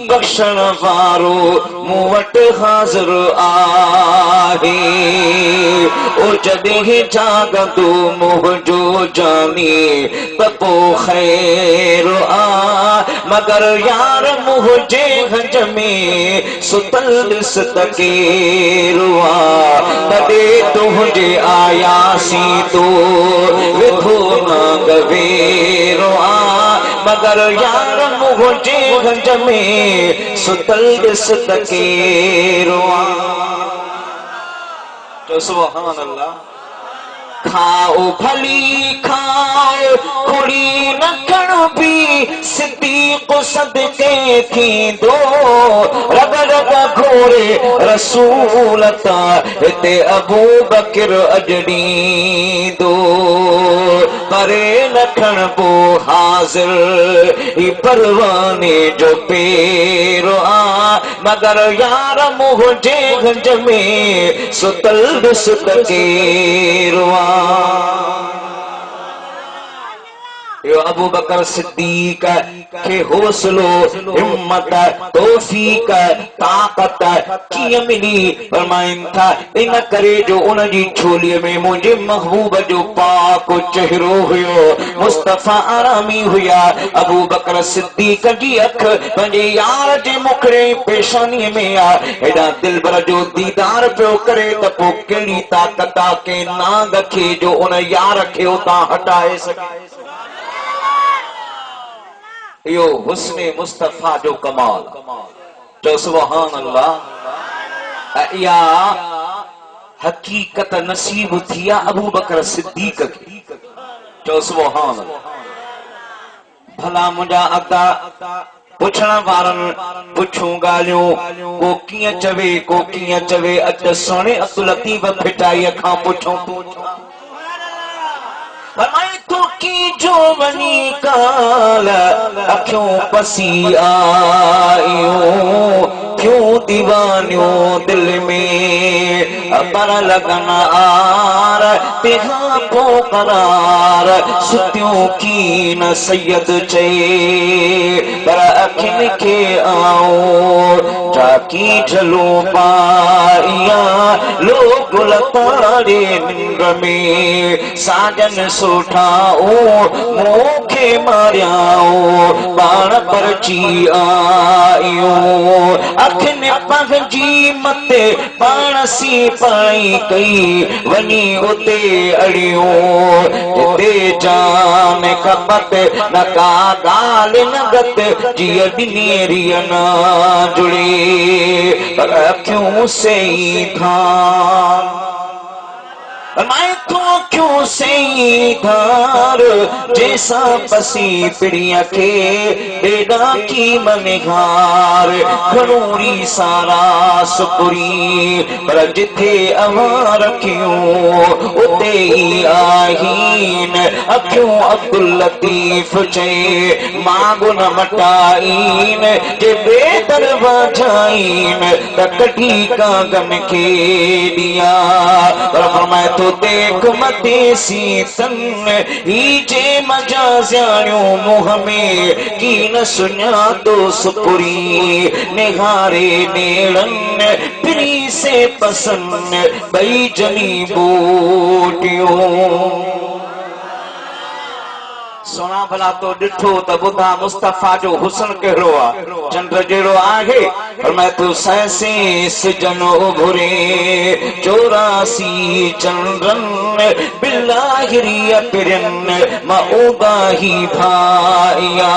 Speaker 1: बख्शण वारो मूं वटि हाज़िर आहे। ओ जॾहिं जागंदो मुंहिंजो जानी त पोइ ख़ैर आ, मगर यार मुंहिंजे गंज में सुतल ॾिस त केरु आ। तॾहिं तुंहिंजे आयासी तो विधो नांग वेरो आ, मगर यार मुंहिंजे गंज में सुतल ॾिस त केरु आ। तो सुभान अल्लाह। खाओ भली खाओ खुड़ी न कणो भी सिद्दीक़ सदके थींदो, रग रग घोरे रसूल ता हिते अबू बकर अजड़ींदो। परे न खणबो हाज़िर ही परवाने जो पेरो आ, मगर यार मुंहिंजे गंज में सुतल ॾिस त केरु आ। यो अबू बकर सिद्दीक के हौसलो हिम्मत तौफीक ताकत कीअं मिली फरमाइनि था, इन करे जो उन जी छोलीअ में मुंहिंजे महबूब जो पाक चेहरो हुयो, मुस्तफ़ा आरामी हुया। अबू बकर सिद्दीक जी अख पंहिंजे यार जे मुखड़े पेशानीअ में आ, हेॾा दिलबर जो दीदार पियो करे त पोइ कहिड़ी ताकत आ के नांग खे जो उन यार खे उतां हटाए सघे। यो हुस्ने मुस्तफा जो कमाल। जो सुभान अल्लाह। या हकीकत नसीब थी अबू बकर सिद्दीक की। जो सुभान अल्लाह। भला मुंहिंजा अदा पुछण वारनि पुछूं ॻाल्हियूं, को कीअं चवे को कीअं चवे, अच सोने अब्दुल लतीफ फिटाईअ खां पुछूं तूं फरमाई तो की जो वनी काल अखियों पसी आयो, क्यों दीवानियों दिल में पर लगन आर तेहा पो करार, सुतियों की न सैयद चे पर अखिन के आओ जाकी झलो पाइया लोग लतारे निंद में साजन सुठाओ मोखे मारियाओ बाण परची आयो, अखिन पंहिंजी मते पाण सी पाई कई वनी उते अड़ियो, जिते जान खपत न का ॻाल्हि न गत जीअं ॾिनेरिय न जुड़े पर अखियूं से ही था। मैं तो क्यों से धार जैसा पसी पिड़िया के बेड़ा की मनिहार खनूरी सारा सुपुरी पर जिथे अवां रखियूं उते ही आहीन, अखियों अब्दुल लतीफ चे मांगो न मटाइन जे बेदरवाजाइन त कढी कागन के दिया पर फरमाए तो देख मते सीतन ही जे मजाज़ियाणियों मुँह में की न सुञा तो सुपुरी निहारे नेड़न पिरी से पसंद बई जनी बूटियों। सोना भला तो डिठो त बुधा मुस्तफा जो हुस्न कहिड़ो आ, चंद्र जहिड़ो आहे पर मैं तो सैसे सिजन उभरे 84 चंद्रन बिलाहिरिया पिरन मऊदा ही भाइया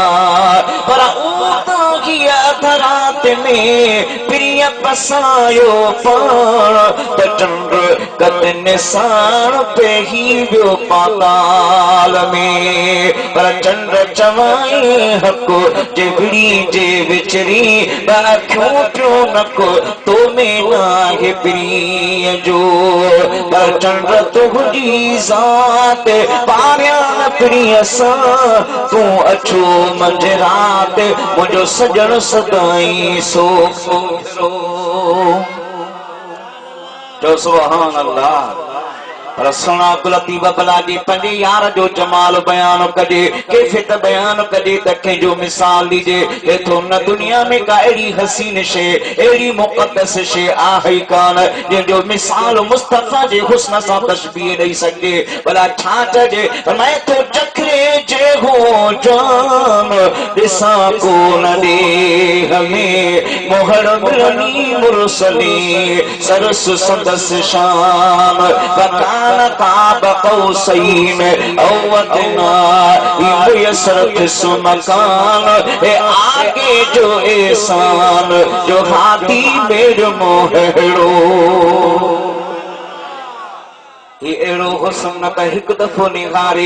Speaker 1: पर ऊदा ही अधरात में प्रिय पसायो पाण त चंद्र कद निसाण पे ही वियो पाताल में पर चंद्र चवाई हको जिगड़ी जे विचरी अखियों पियो नको तो में नाहे प्रिय जो पर चंद्र तुझी जात पारिया प्रिय सा तू अछो मंझरात मुझो सजन सदाई सो तो सुभान अल्लाह। पर सुना अब्दुल लतीफ बलाजी पंजे यार जो जमाल बयान कजे कैफियत बयान कजे तके जो मिसाल लीजे ये तो न दुनिया में का एड़ी हसीन शे एड़ी मुकद्दस शे आहे कान जे जो मिसाल मुस्तफा जे हुस्न सा तशबीह दई सके भला छा चजे मैं तो चखरे जे हो जान दिसा को न दे हमें मोहर मिलनी मुरसली सरस सदस शान बकान काब कौसैन औ अदना यसरत सुमकान ए आगे जो एहसान जो हाथी मेर मोहड़ो ये एड़ो हुस्न त हिकु दफ़ो निहारे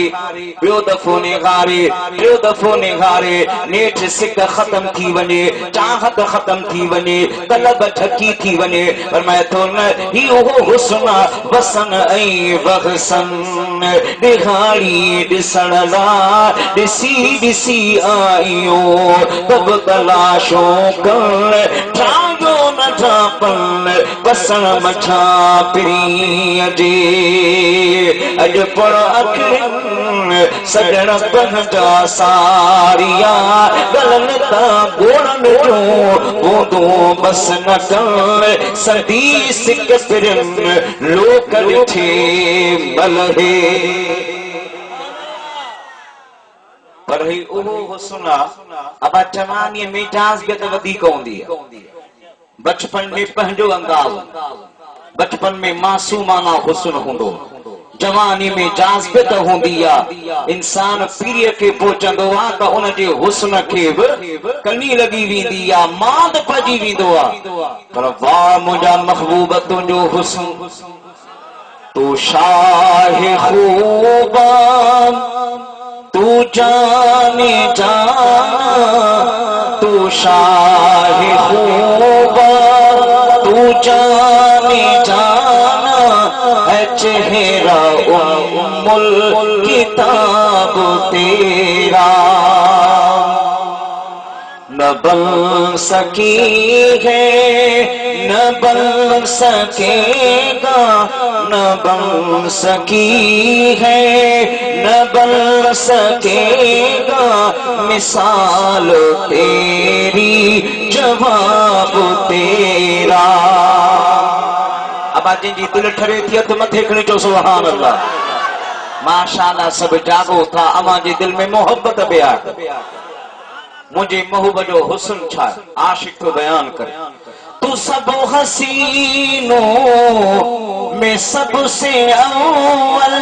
Speaker 1: ॿियो दफ़ो निहारे टियों दफ़ो निहारे नेठ सिक ख़त्म थी वञे चाहत ख़त्म थी वञे तलब ढकी थी वञे पर मैं तो न ही उहो हुस्न वसन ऐं वहसन दिहाड़ी ॾिसण लाइ ॾिसी ॾिसी आहियूं तब तलाशो करण ठाहियो न ठापन वसण मछा पिरीअ जे अज पड़ अखियुनि सजण पंहिंजा सारिया गलन ता गोड़न जूं बूंदूं बस न कन सदी सिक पिरन लोक ॾिठे मलहे पर ही उहो हुस्न अब जवानी में जाज़ियत वधीक हूंदी आहे बचपन में पंहिंजो अंदाज़ बचपन में मासूमाना हुस्न हूंदो जवानी में जाज़ियत हूंदी आहे इंसान पीढ़ीअ खे पहुचंदो आहे त उन जे हुस्न खे बि कनी लॻी वेंदी आहे मांद पइजी वेंदो आहे पर वाह मुंहिंजा महबूब तुंहिंजो हुस्न तू शाह खूबा तू जाने जाना तू शाह खूबा तू जाने जाना है चेहरा उम्मुल किताब तेरा न बन सकी है न बन सकेगा न बन सकी है न बन सकेगा मिसाल तेरी जवाब तेरा अब आज जी दिल ठरे थी तो मथे खणी चो सुभान अल्लाह माशाअल्लाह सब जागो था अमा जे दिल में मोहब्बत बया मुझे महबूब जो हुस्न छा आशिक तो बयान कर तू सब हसीनों में सबसे अव्वल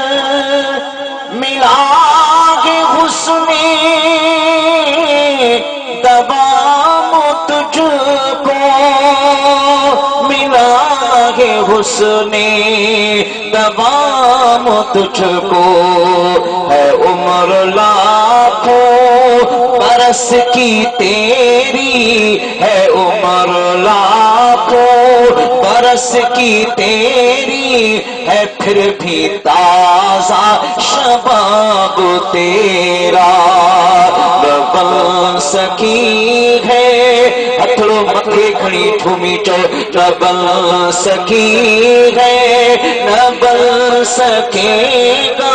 Speaker 1: मिला के हुस्ने दबाम तुझको मिला के हुस्ने दबाम तुझको है उम्र लाखों बरस की तेरी है उम्र लाखों बरस की तेरी है फिर भी ताजा शबाब तेरा न बन सकी है हथड़ो मथे खणी ठूमी चो न बन सकी है न बन सकेगा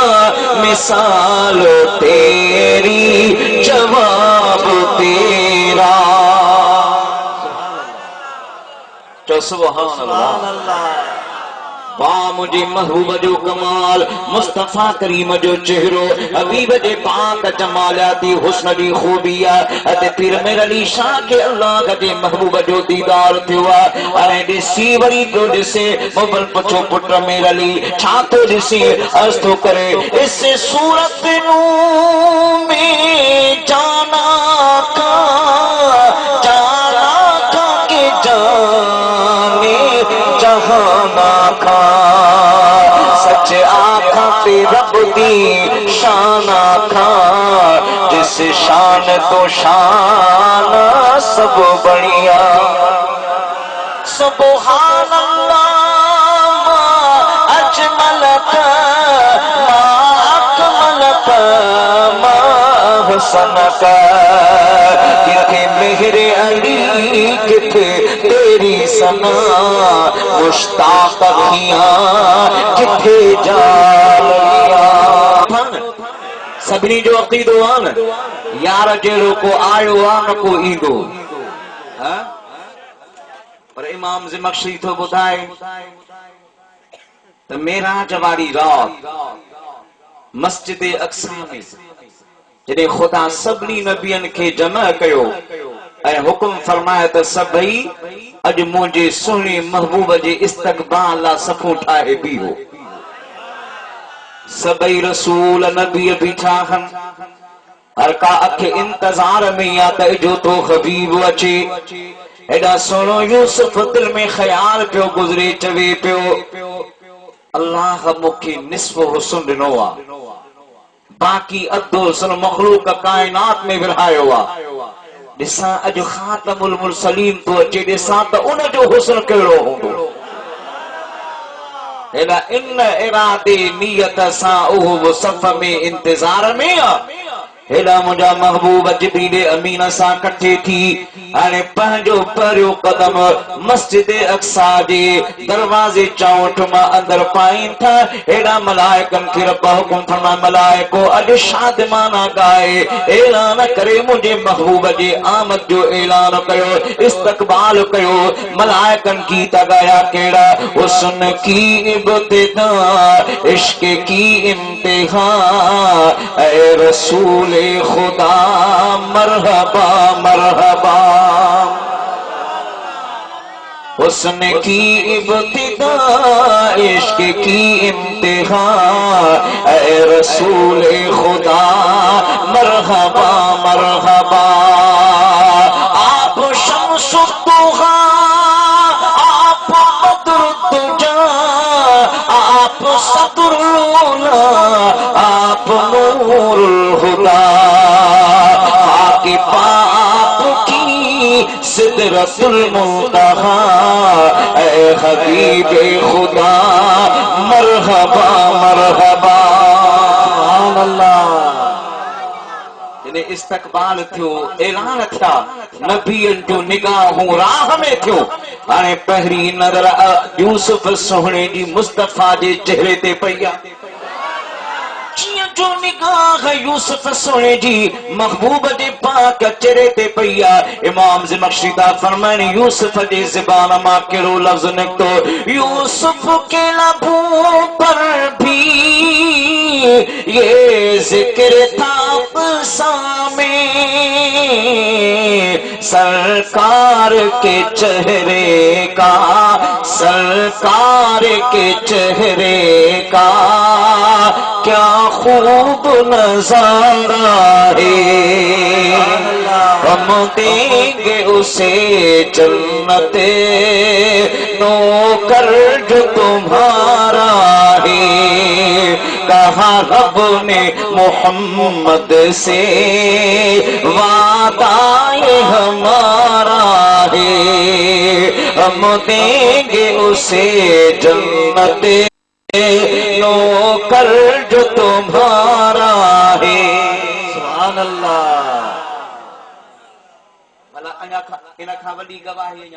Speaker 1: मिसाल तेरी जवाब तेरा तो सुभान अल्लाह वाह मुझे महबूब जो कमाल मुस्तफा करीम जो चेहरो हबीब जे पाक जमालाती हुस्न दी खूबिया अते पीर मेर अली शाह के अल्लाह के महबूब जो दीदार थिया अरे दिसी वरी तो दिसे मोबल पछो पुत्र मेर अली छा तो दिसी अर्ज तो करे इस सूरत नू में जाना का के जाने जहाना का सच आखा पे रब दी शान आखा जिस शान तो शान सब बढ़िया सुभान अल्लाह अजमल मा अकमल मा हुसन का मेहरे अली किथे तेरी सना, मुश्ताक अखियां किथे जा सभिनी जो अक़ीदो आहे न यार जहिड़ो को आयो आहे न को ईंदो। पर इमाम ज़मख़शरी थो ॿुधाए त मेराज वारी रात मस्जिद अक्सा में जॾहिं ख़ुदा सभिनी नबियनि खे जमा कयो ऐं हुकुम फरमाए त सभई अॼु मुंहिंजे सुहिणे महबूब जे इस्तक़बाल लाइ सफ़ूं ठाहे बीहो। सभई रसूल नबी बीठा आहिनि, हर का अख इंतज़ार में या त जो तो हबीब अचे। एॾा सुहिणो यूसुफ दिल में ख़्याल पियो गुज़रे, चवे पियो अल्लाह मूंखे निस्फ़ हुस्न ॾिनो आहे, बाक़ी अधो हुस्न मख़लूक काइनात में विरहायो आहे। ॾिसां अॼु ख़ातमुल मुरसलीन तो अचे, ॾिसां त उन जो हुस्न कहिड़ो हूंदो। एॾा इन इरादे नियत सां उहो सफ़ में इंतज़ार में आहे। हेॾा मुंहिंजा महबूब जिब्रील अमीन सां कठे थी हाणे पंहिंजो पहिरियों कदम मस्जिद अक्सा जे दरवाज़े चौंठ मां अंदर पाइनि था। हेॾा मलाइकनि खे रब हुकुम फरमाए, मलाइको अॼु शादिमाना ॻाए ऐलान करे मुंहिंजे महबूब जे आमद जो ऐलान कयो, इस्तक़बाल कयो। मलाइकनि गीत ॻाया कहिड़ा, हुस्न की इब्तिदा इश्क की इंतहा, ऐ रसूल खुदा मरहबा मरहबा। हुस्न की इब्तिदा इश्क की इंतहा, ऐ रसूल खुदा मरहबा मरहबा। आप शम्सुद्दुहा, आप बद्रुद्दुजा, आप सदरुल्ला, आप नूरुल हुदा, आके पाप की सिदरतुल मुंतहा, ऐ हबीबे खुदा मरहबा मरहबा। जॾहिं इस्तक़बाल थियो, ऐलान थिया, नबियनि जो निगाहूं राह में थियो। हाणे पहिरीं नज़र यूसुफ सुहिणे जी मुस्तफ़ा जे चेहरे ते पई आहे। जो निगाह यूसुफ सोने जी महबूब जे पाक चेहरे ते पई आहे। इमाम ज़मख़शरी ता फरमाइनि यूसुफ जे ज़बान मां कहिड़ो लफ़्ज़ निकितो, यूसुफ के लबों पर भी ये जिक्र था सामे, सरकार के चेहरे का, सरकार के चेहरे का क्या खूब नजारा है। हम देंगे उसे जन्नते नौकर जो तुम्हारा है। कहा रब ने मोहम्मद से वादा ये हमारा है। हम देंगे उसे जन्नते नौकर जो तुम्हारा है। सुभान अल्लाह। भला इन खां वॾी गवाही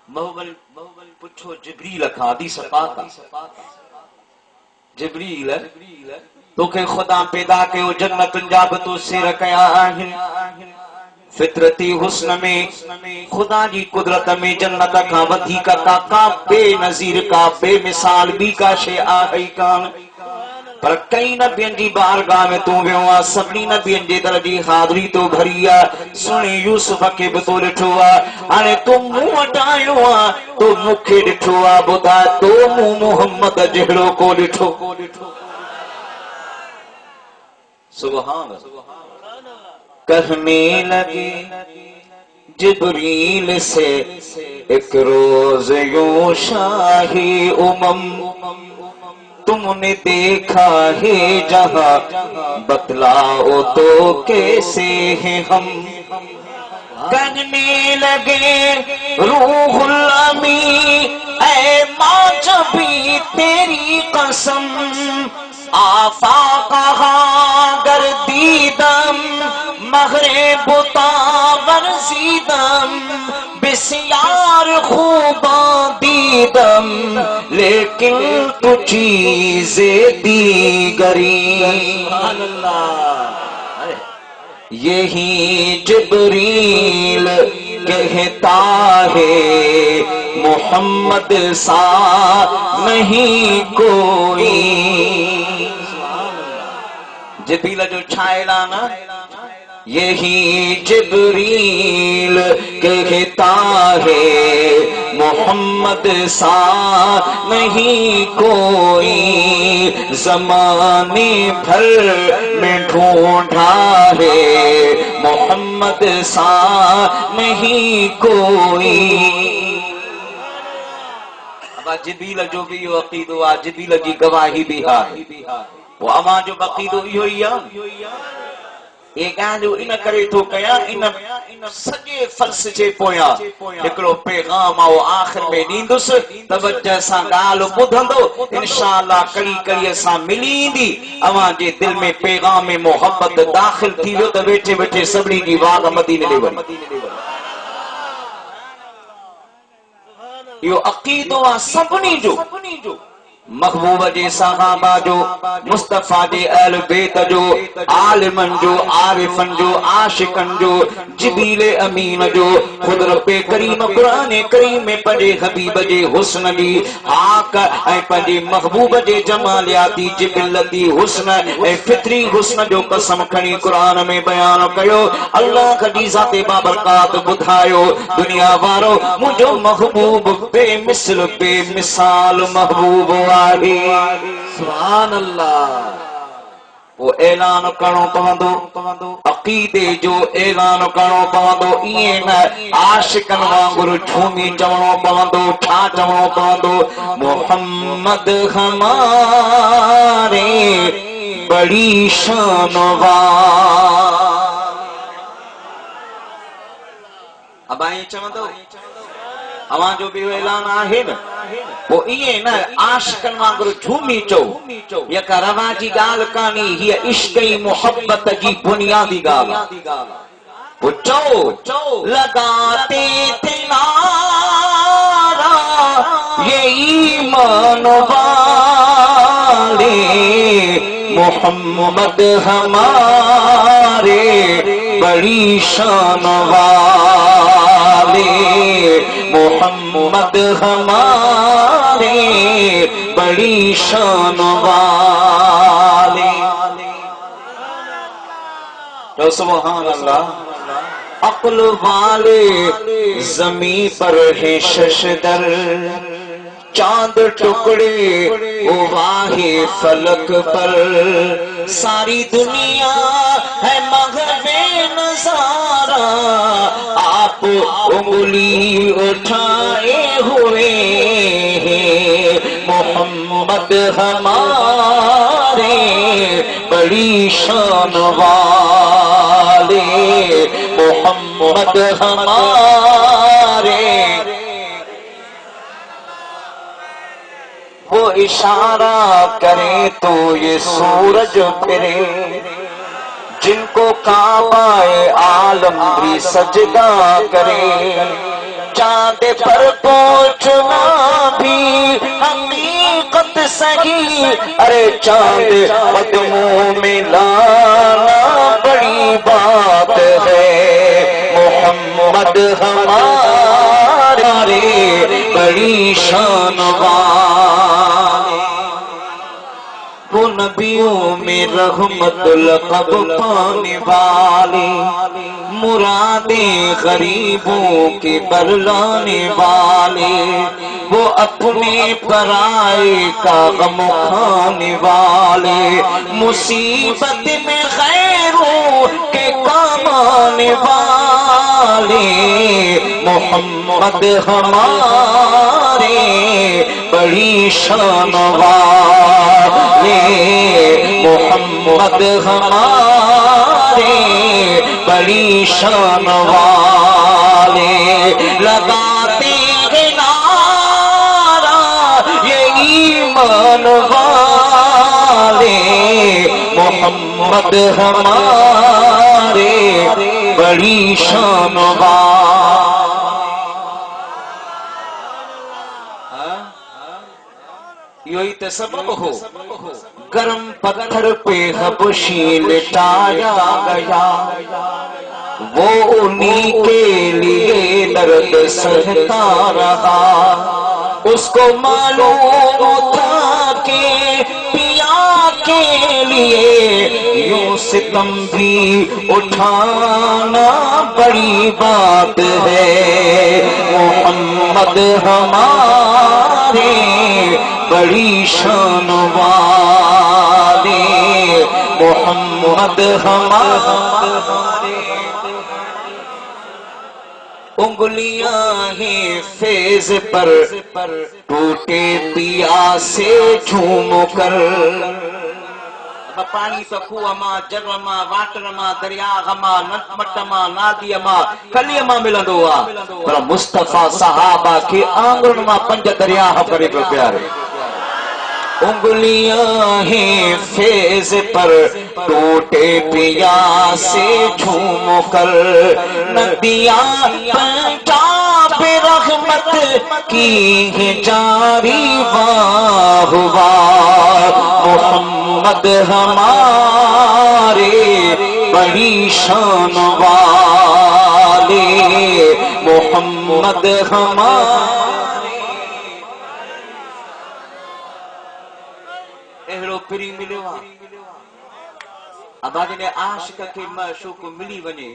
Speaker 1: महबूब पुछो जिब्रील खां, हदीस पाक जिब्रील तोखे खुदा पैदा कयो, जन्नतुनि जा बि तो सेर कया आहिनि। फितरती हुस्न में खुदा जी कुदरत में जन्नत खां वधीक का बेनज़ीर का बेमिसाल बि का शइ आहे कान। पर कई नबियनि जी बारगाह में तूं वियो आहे, सभिनी नबियनि जे दर जी हाज़िरी तो भरी आहे। सुहिणे यूसुफ खे बि तो ॾिठो आहे, हाणे तूं मूं वटि आयो आहे, तूं मूंखे ॾिठो आहे। ॿुधाए तो मूं मुहम्मद जहिड़ो को ॾिठो? सुभान कहने लगे जिब्रील से एक रोज यूं शाही उमम, तुमने देखा है जहां, बतलाओ तो कैसे हैं हम। कहने लगे रूहुल अमी, ऐ माँ जबी तेरी कसम, आफा कहा गर्दीदम, बुतावर सीदम बिस्यार खूबा दीदम लेकिन तू चीज़े दीगरी। यही जिब्रील कहता है मोहम्मद सा नहीं कोई। जिब्रील जो छायला ना, यही जिब्रील कहता है मोहम्मद सा नहीं कोई। जमाने भर में ढूंढा है मोहम्मद सा नहीं कोई। अब जिब्रील जो भी अक़ीदो आ, जिब्रील जी गवाही भी है, वो अमा जो अक़ीदो इहो ई आ। ये जो इन करे तो कया इन सजे फर्श जे पोया एकड़ो पैगाम आओ आखिर में दींदुस। तवज्जो सां गाल बुधंदो, इंशाअल्लाह कड़ी कड़ी सां मिलींदी। अवा जे दिल में पैगाम में मोहब्बत दाखिल थी वियो त वेठे वेठे सभनी जी वाग मदीने ॾे वञे। यो अक़ीदो आ सभनी जो, महबूब जे सहाबा जो, मुस्तफा जे अहल बैत जो, आलिमन जो, आरिफन जो, आशिकन जो, जिब्रील अमीन जो। खुद रब्बे करीम कुरान करीम में पंहिंजे हबीब जे हुस्न जी हाक ऐं पंहिंजे महबूब जे जमालियाती जिबिलती हुस्न ऐं फितरी हुस्न जो कसम खणी कुरान में बयान कयो। अल्लाह जी ज़ाते बाबरकात ॿुधायो, दुनिया वारो मुंहिंजो महबूब बेमिसल बेमिसाल महबूब आहे। सुभान अल्लाह। वो ऐलान करणो पवंदो, अक़ीदे जो ऐलान करणो पवंदो। इएं न आशिकन वांगुरु झूमी चवणो पवंदो। छा चवणो पवंदो? मोहम्मद हमारे बड़ी शान वाला। अब आई चवंदो अवां जो भी ऐलान आहे न, वो इए न आशिकन वांगुरु झूमी चो। यका रवा जी गाल कानी, हीअ इश्क ई मोहब्बत जी बुनियादी गाल। वो चो लगाते थे नारा ये ईमान वाले, मोहम्मद हमारे बड़ी शान वाले, मोहम्मद हमारे बड़ी शान वाले। तो सुभान अल्लाह। अक्ल वाले जमी पर है शशदर, चांद टुकड़े वो वाहे फलक पर। सारी दुनिया है महवे नजारा, आप उंगली उठाए हुए हैं। मोहम्मद हमारे बड़ी शान वाले, मोहम्मद हमारे। वो इशारा करे तो ये सूरज फिरे, जिनको काबाए आलम भी सजदा करे। चांद पर पहुंचना भी हकीकत सही, अरे चांद कदमों में लाना बड़ी बात है। मोहम्मद हमारे बड़ी शान वाले, वो नबियों में रहमत लक़ब पाने वाले, मुरादे गरीबों के बरलाने वाले। वो अपने पराए का गम खाने वाले, मुसीबत में गैरों के काम आने वाले। मोहम्मद हमारे बड़ी शान वाले, मोहम्मद हमारे बड़ी शान वाले। लगाते हैं नारा ये ईमान वाले, मोहम्मद हमारे बड़ी शानवार। यही तो सबब हो गरम पत्थर पे हबशी लिटाया गया, वो उन्हीं के लिए दर्द सहता रहा। उसको मालूम था कि पिया के लिए यूं सितम भी उठाना बड़ी बात है। मोहम्मद हमारे बड़ी शान वाले, मोहम्मद हमारे। उंगलियां ही फेज पर टूटे पिया से झूम कर। पानी तो कुआ मां, जग मां, वाटर मां, दरिया मां, नटमट मां, नादी मां, कलीअ मां मिलंदो आहे, पर मुस्तफा सहाबा के आंगन मां 5 दरिया करे पियो प्यारे। उंगलियां ही फेज पर टूटे पिया से झूम कर। नदियां पंजाब रहमत की है जारी वाह वाह। मोहम्मद हमारे बड़ी शान वाले, मोहम्मद हमारे। एड़ो पिरी मिलियो आहे, अबादी ने आशिक के मशूक मिली वने,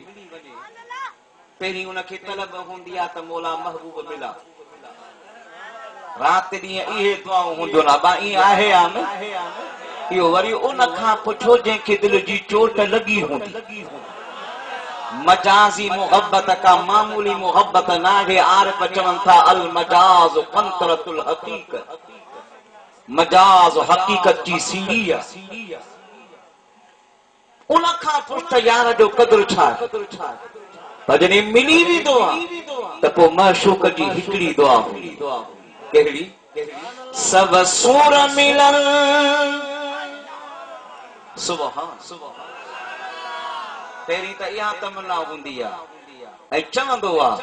Speaker 1: पहिरीं उनखे तलब हूंदी आहे त मौला महबूब मिला। रात ॾींहं इहे दुआऊं हूंदियूं न, अबा ईअं आहे या न? इहो वरी उन खां पुछो जंहिंखे दिलि जी चोट लॻी हूंदी। मजाज़ी मोहब्बत का मामूली मोहब्बत नाहे। आरिफ चवनि था अल मजाज़ कंतरतुल हक़ीक़त, मजाज हकीकत की सीढ़ी आहे। उन खां पुछ यार जो कदुर छा आहे। जॾहिं मिली वेंदो आहे त पोइ माशूक जी हिकिड़ी दुआ हूंदी। कहिड़ी? सब सूर मिलन, सुभान सुभान। पहिरीं त इहा तमन्ना हूंदी आहे ऐं चवंदो आहे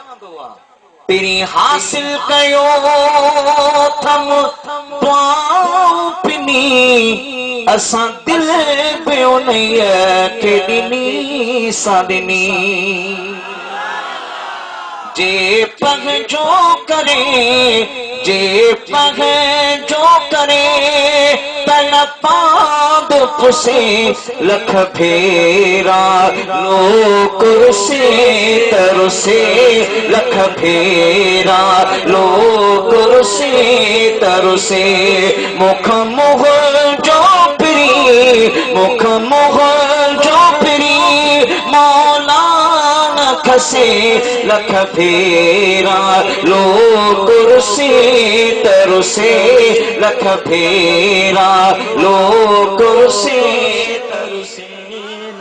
Speaker 1: पहिरीं हासिल कयो थम दुआऊं पिनी, असां दिल पे उन्हीअ खे ॾिनी सादिनी। जे पग जो करे, जे पग जो करे तन पाद पुसे लख फेरा लोक से तरसे। लख फेरा लोक से तरसे। मुख मुह जो पिरी, मुख मुह जो पिरी मौला न खसे। लख फेरा लोक से तरसे। लख फेरा लोक से तरसे।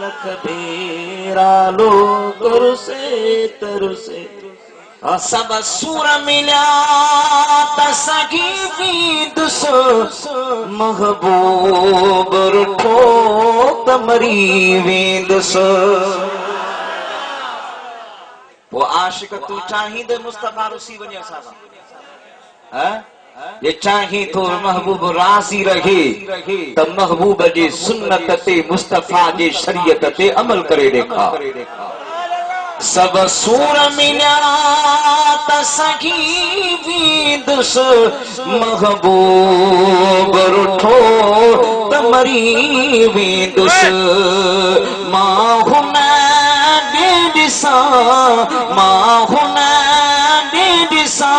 Speaker 1: लख फेरा लोक से तरसे। सब सूर मिलिया त सगी वींदुस, महबूब रुठो त मरी वेंदुस। वो आशिक तू चाही दे मुस्तफा रुसी वने असां ये चाही तो महबूब राज़ी रहे त महबूब जी सुन्नत ते मुस्तफा जी शरीयत ते अमल करे देखा। सब सूर मिलिया त सगी वींदुस, महबूब रुठो त मरी वेंदुस। मां हुन ॾिसा, मां हुन ॾिसा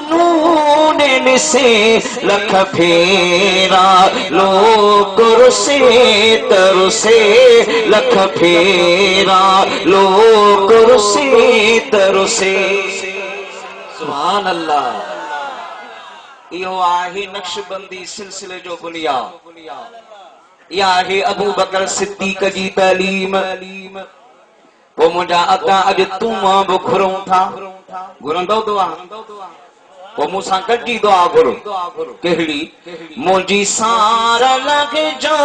Speaker 1: नून से लख फेरा लोक रुसे तरसे। लख फेरा लोक रुसे तरसे। सुभान अल्लाह। इहो आहे नक्शबंदी सिलसिले जो बुनियाद। इहा आहे अबू बकर सिद्दीक जी तालीम। वो मुंहिंजा अका अॼु तूं मां बि घुरूं था, घुरंदो दुआ। वो मूसा गॾिजी दुआ घुरो कहिड़ी मुंहिंजी सार लॻ जा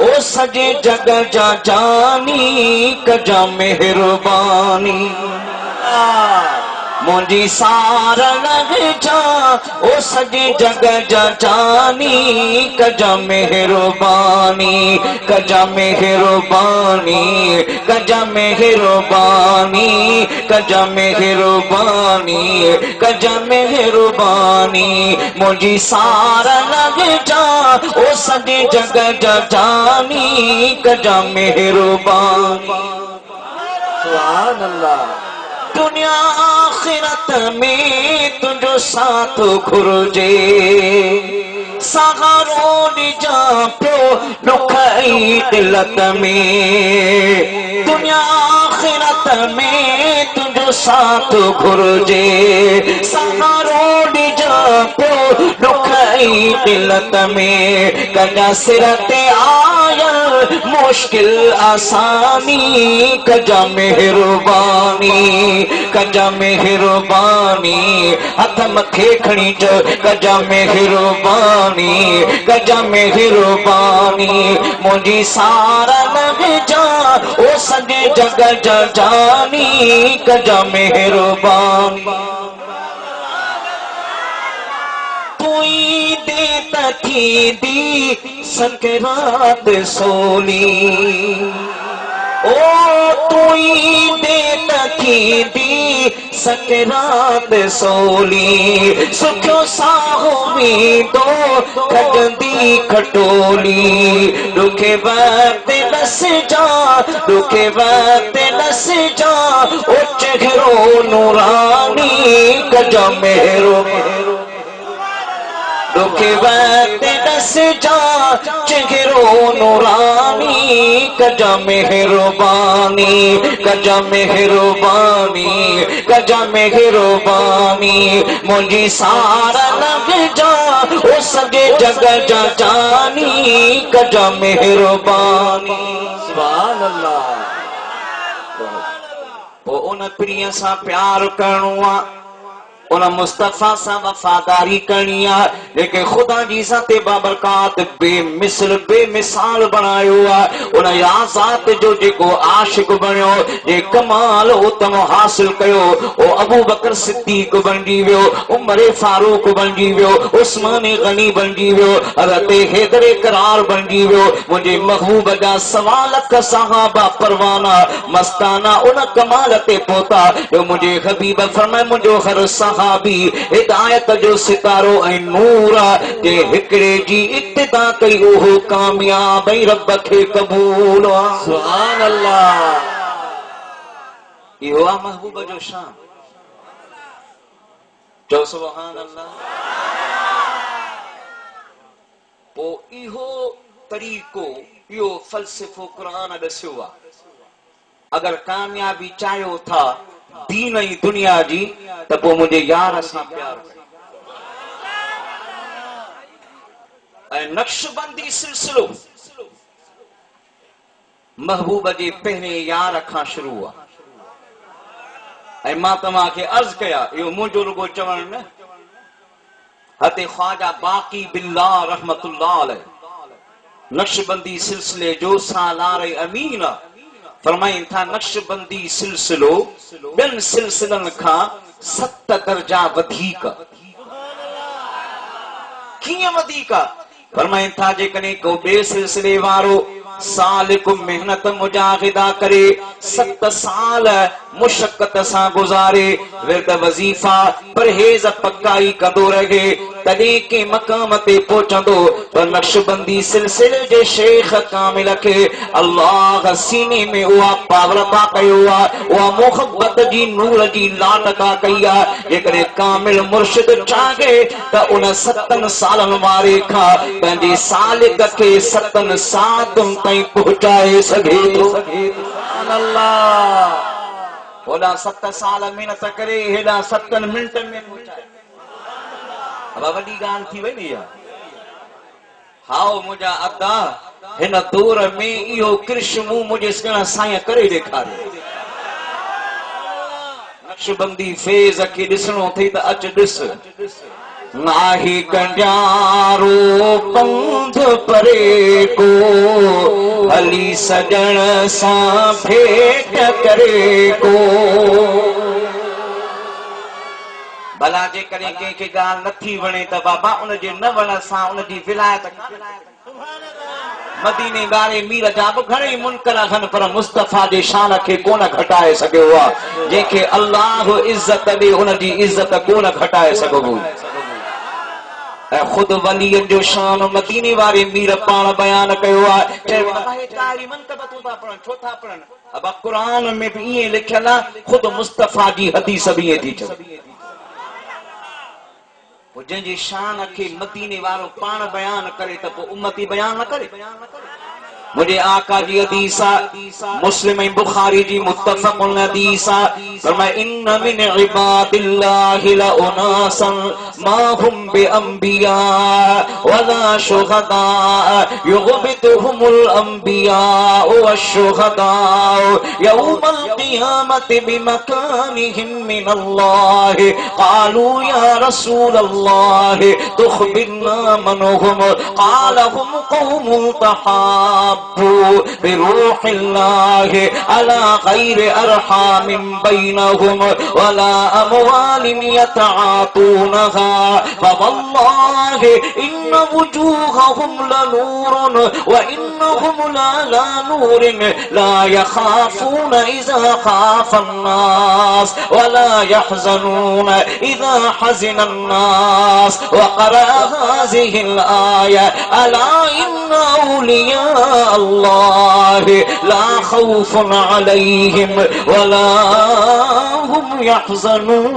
Speaker 1: ओ सॼे जग जा जानी कजा मेहरबानी मुंहिंजी सार लॻ जा ओ सॼे जग जा जानी कजा मेहरबानी कजा मेहरबानी कजा मेहरबानी कजा मेहरबानी कजा मेहरबानी मुंहिंजी सार लॻ जा ओ सॼे जग जा जानी कजा मेहरबानी सुभान अल्लाह दुनिया आखिरत में तुझो साथ घुर्जे सहारो ॾिजा पियो ॾुखई दिलत में दुनिया आखिरत में तुझो साथ घुर्जे सहारो ॾिजा पियो ॾुखई दिलत में कजा सिर ते आयल मुश्किल आसानी कजा मेहरबानी कजा मेहरबानी हथ मथे खणी चो कजा मेहरबानी कजा मेहरबानी मुंहिंजी सार लॻ जा ओ सॼे जग जा जानी कजा मेहरबानी कोई दे तथी दी सकरात सोली ओ तुई दे तथी दी सकरात सोली सुखो साहो में दो खगंदी खटोली दुखे वक्त नस जा दुखे वक्त नस जा ओ चेहरो नूरानी कजा मेहरो दुखे वक्त नस जा चेहरो नूरानी कजा मेहरबानी कजा मेहरबानी कजा मेहरबानी मुंहिंजी सार लॻ जा ओ सॼे जग जा जानी कजा मेहरबानी सुभान अल्लाह पोइ उन प्रिय सां प्यार करणो आहे उन मुस्तफा सां वफादारी करणी आहे जेके ख़ुदा जी ज़ाते बाबरकात बेमिसल बेमिसाल बनायो आहे उन ज़ात जो जेको आशिक बणियो जे कमाल उत्तम हासिल कयो ओ अबू बकर सिद्दीक बणजी वियो उमर फारूक बणजी वियो उस्मान गनी बणजी वियो हज़रत हैदर करार बणजी वियो मुंहिंजे महबूब जा 1.25 लख सहाबा परवाना मस्ताना उन कमाल ते पहुता जो मुंहिंजे हबीब फरमाए मुंहिंजो हर सहाबी हिदायत जो सितारो ऐं नूर जे हिकड़े जी इत्तिदा कई उहो कामयाब ऐं रब खे क़बूल सुभान अल्लाह इहो आहे महबूब जो शान चओ सुभान अल्लाह पोइ इहो तरीक़ो इहो फ़लसफ़ो क़ुरान ॾसियो आहे अगर कामयाबी चाहियो था दीन ई दुनिया जी त पोइ मुंहिंजे यार सां प्यार ऐं नक्शबंदी सिलसिलो महबूब जे पहिरें यार खां शुरू आहे ऐं मां तव्हांखे अर्ज़ कया इहो मुंहिंजो रुगो चवण न हते ख्वाजा बाक़ी बिल्लाह रहमतुल्लाह अलैह नक्शबंदी सिलसिले जो सालार अमीन फरमाइन था नक्शबंदी सिलसिलो ॿियनि सिलसिलनि खां 7 दर्जा वधीक कीअं वधीक फरमाइन था जेकॾहिं को ॿिए सिलसिले वारो सालिक मेहनत मुजाहिदा करे 7 साल मुशक्कत सां गुज़ारे विर्द वज़ीफा परहेज़ पक्काई कंदो रहे तॾहिं के मक़ाम ते पहुचंदो पर नक्शबंदी सिलसिले जे शेख कामिल खे अल्लाह सीने में उहा पावर अता कयो आहे उहा मोहब्बत जी नूर जी लाट अता कई आहे जेकॾहिं कामिल मुर्शिद चाहे त उन 7 सालनि वारे खां पंहिंजे सालिक खे 7 सातुनि ताईं पहुचाए सघे थो अल्लाह होॾा 7 साल महिनत करे हेॾा 7 मिंटनि में पहुचाए अब वॾी ॻाल्हि थी वई न इहा हाओ मुंहिंजा अदा हिन दौर में इहो कृष्ण मुंहिंजे साईं करे ॾेखारियो नक्शबंदी फेज़ खे ॾिसणो थई त अच ॾिस नाही कंजारो पंध परे को हली सजण सां भेट करे को भला जे करे कंहिंखे ॻाल्हि नथी वणे त बाबा उन जे न वण सां उन जी विलायत मदीने वारे मीर जा बि घणेई मुनकर आहिनि पर मुस्तफ़ा जे शान खे कोन घटाए सघियो आहे जंहिंखे अल्लाह इज़त ॾे उन जी इज़त कोन घटाए सघिबो ऐं ख़ुदि वलीअनि जो शान मदीने वारे मीर पाण बयान कयो आहे छो था पढ़नि अब क़ुरान में बि ईअं लिखियल आहे ख़ुदि मुस्तफ़ा जी हदीस बि ईअं थी चवे जंहिंजी शान खे मदीने वारो पाण बयान करे त पोइ उम्मती बयान न करे मुझे आका जी हदीस मुस्लिम ऐं बुखारी जी मुत्तफ़क़ुन हदीस फरमाए इन्न मिन इबादिल्लाहि लउनासन मा हुम बिअंबिया वला शुहदा युग़बितुहुमुल अंबिया वश्शुहदा यौमल क़ियामति बिमकानिहिम मिनल्लाह क़ालू या रसूलल्लाह तुख़बिरना मन हुम क़ाल हुम क़ौमुन तहाब बिरूह अल्लाह अला गैर अरहाम बैनहुम वला अमवाल यतआतूनहा फवल्लाहि इन्न वुजूहहुम लनूरुन व इन्नहुम ला नूरिन ला यखाफून इज़ा खाफ़ अन्नास वला यहज़नून इज़ा हज़िन अन्नास व क़रा हाज़िहिल आया अला इन्न औलिया अल्लाह ला खौफुन अलैहिम वला हुम यहज़नून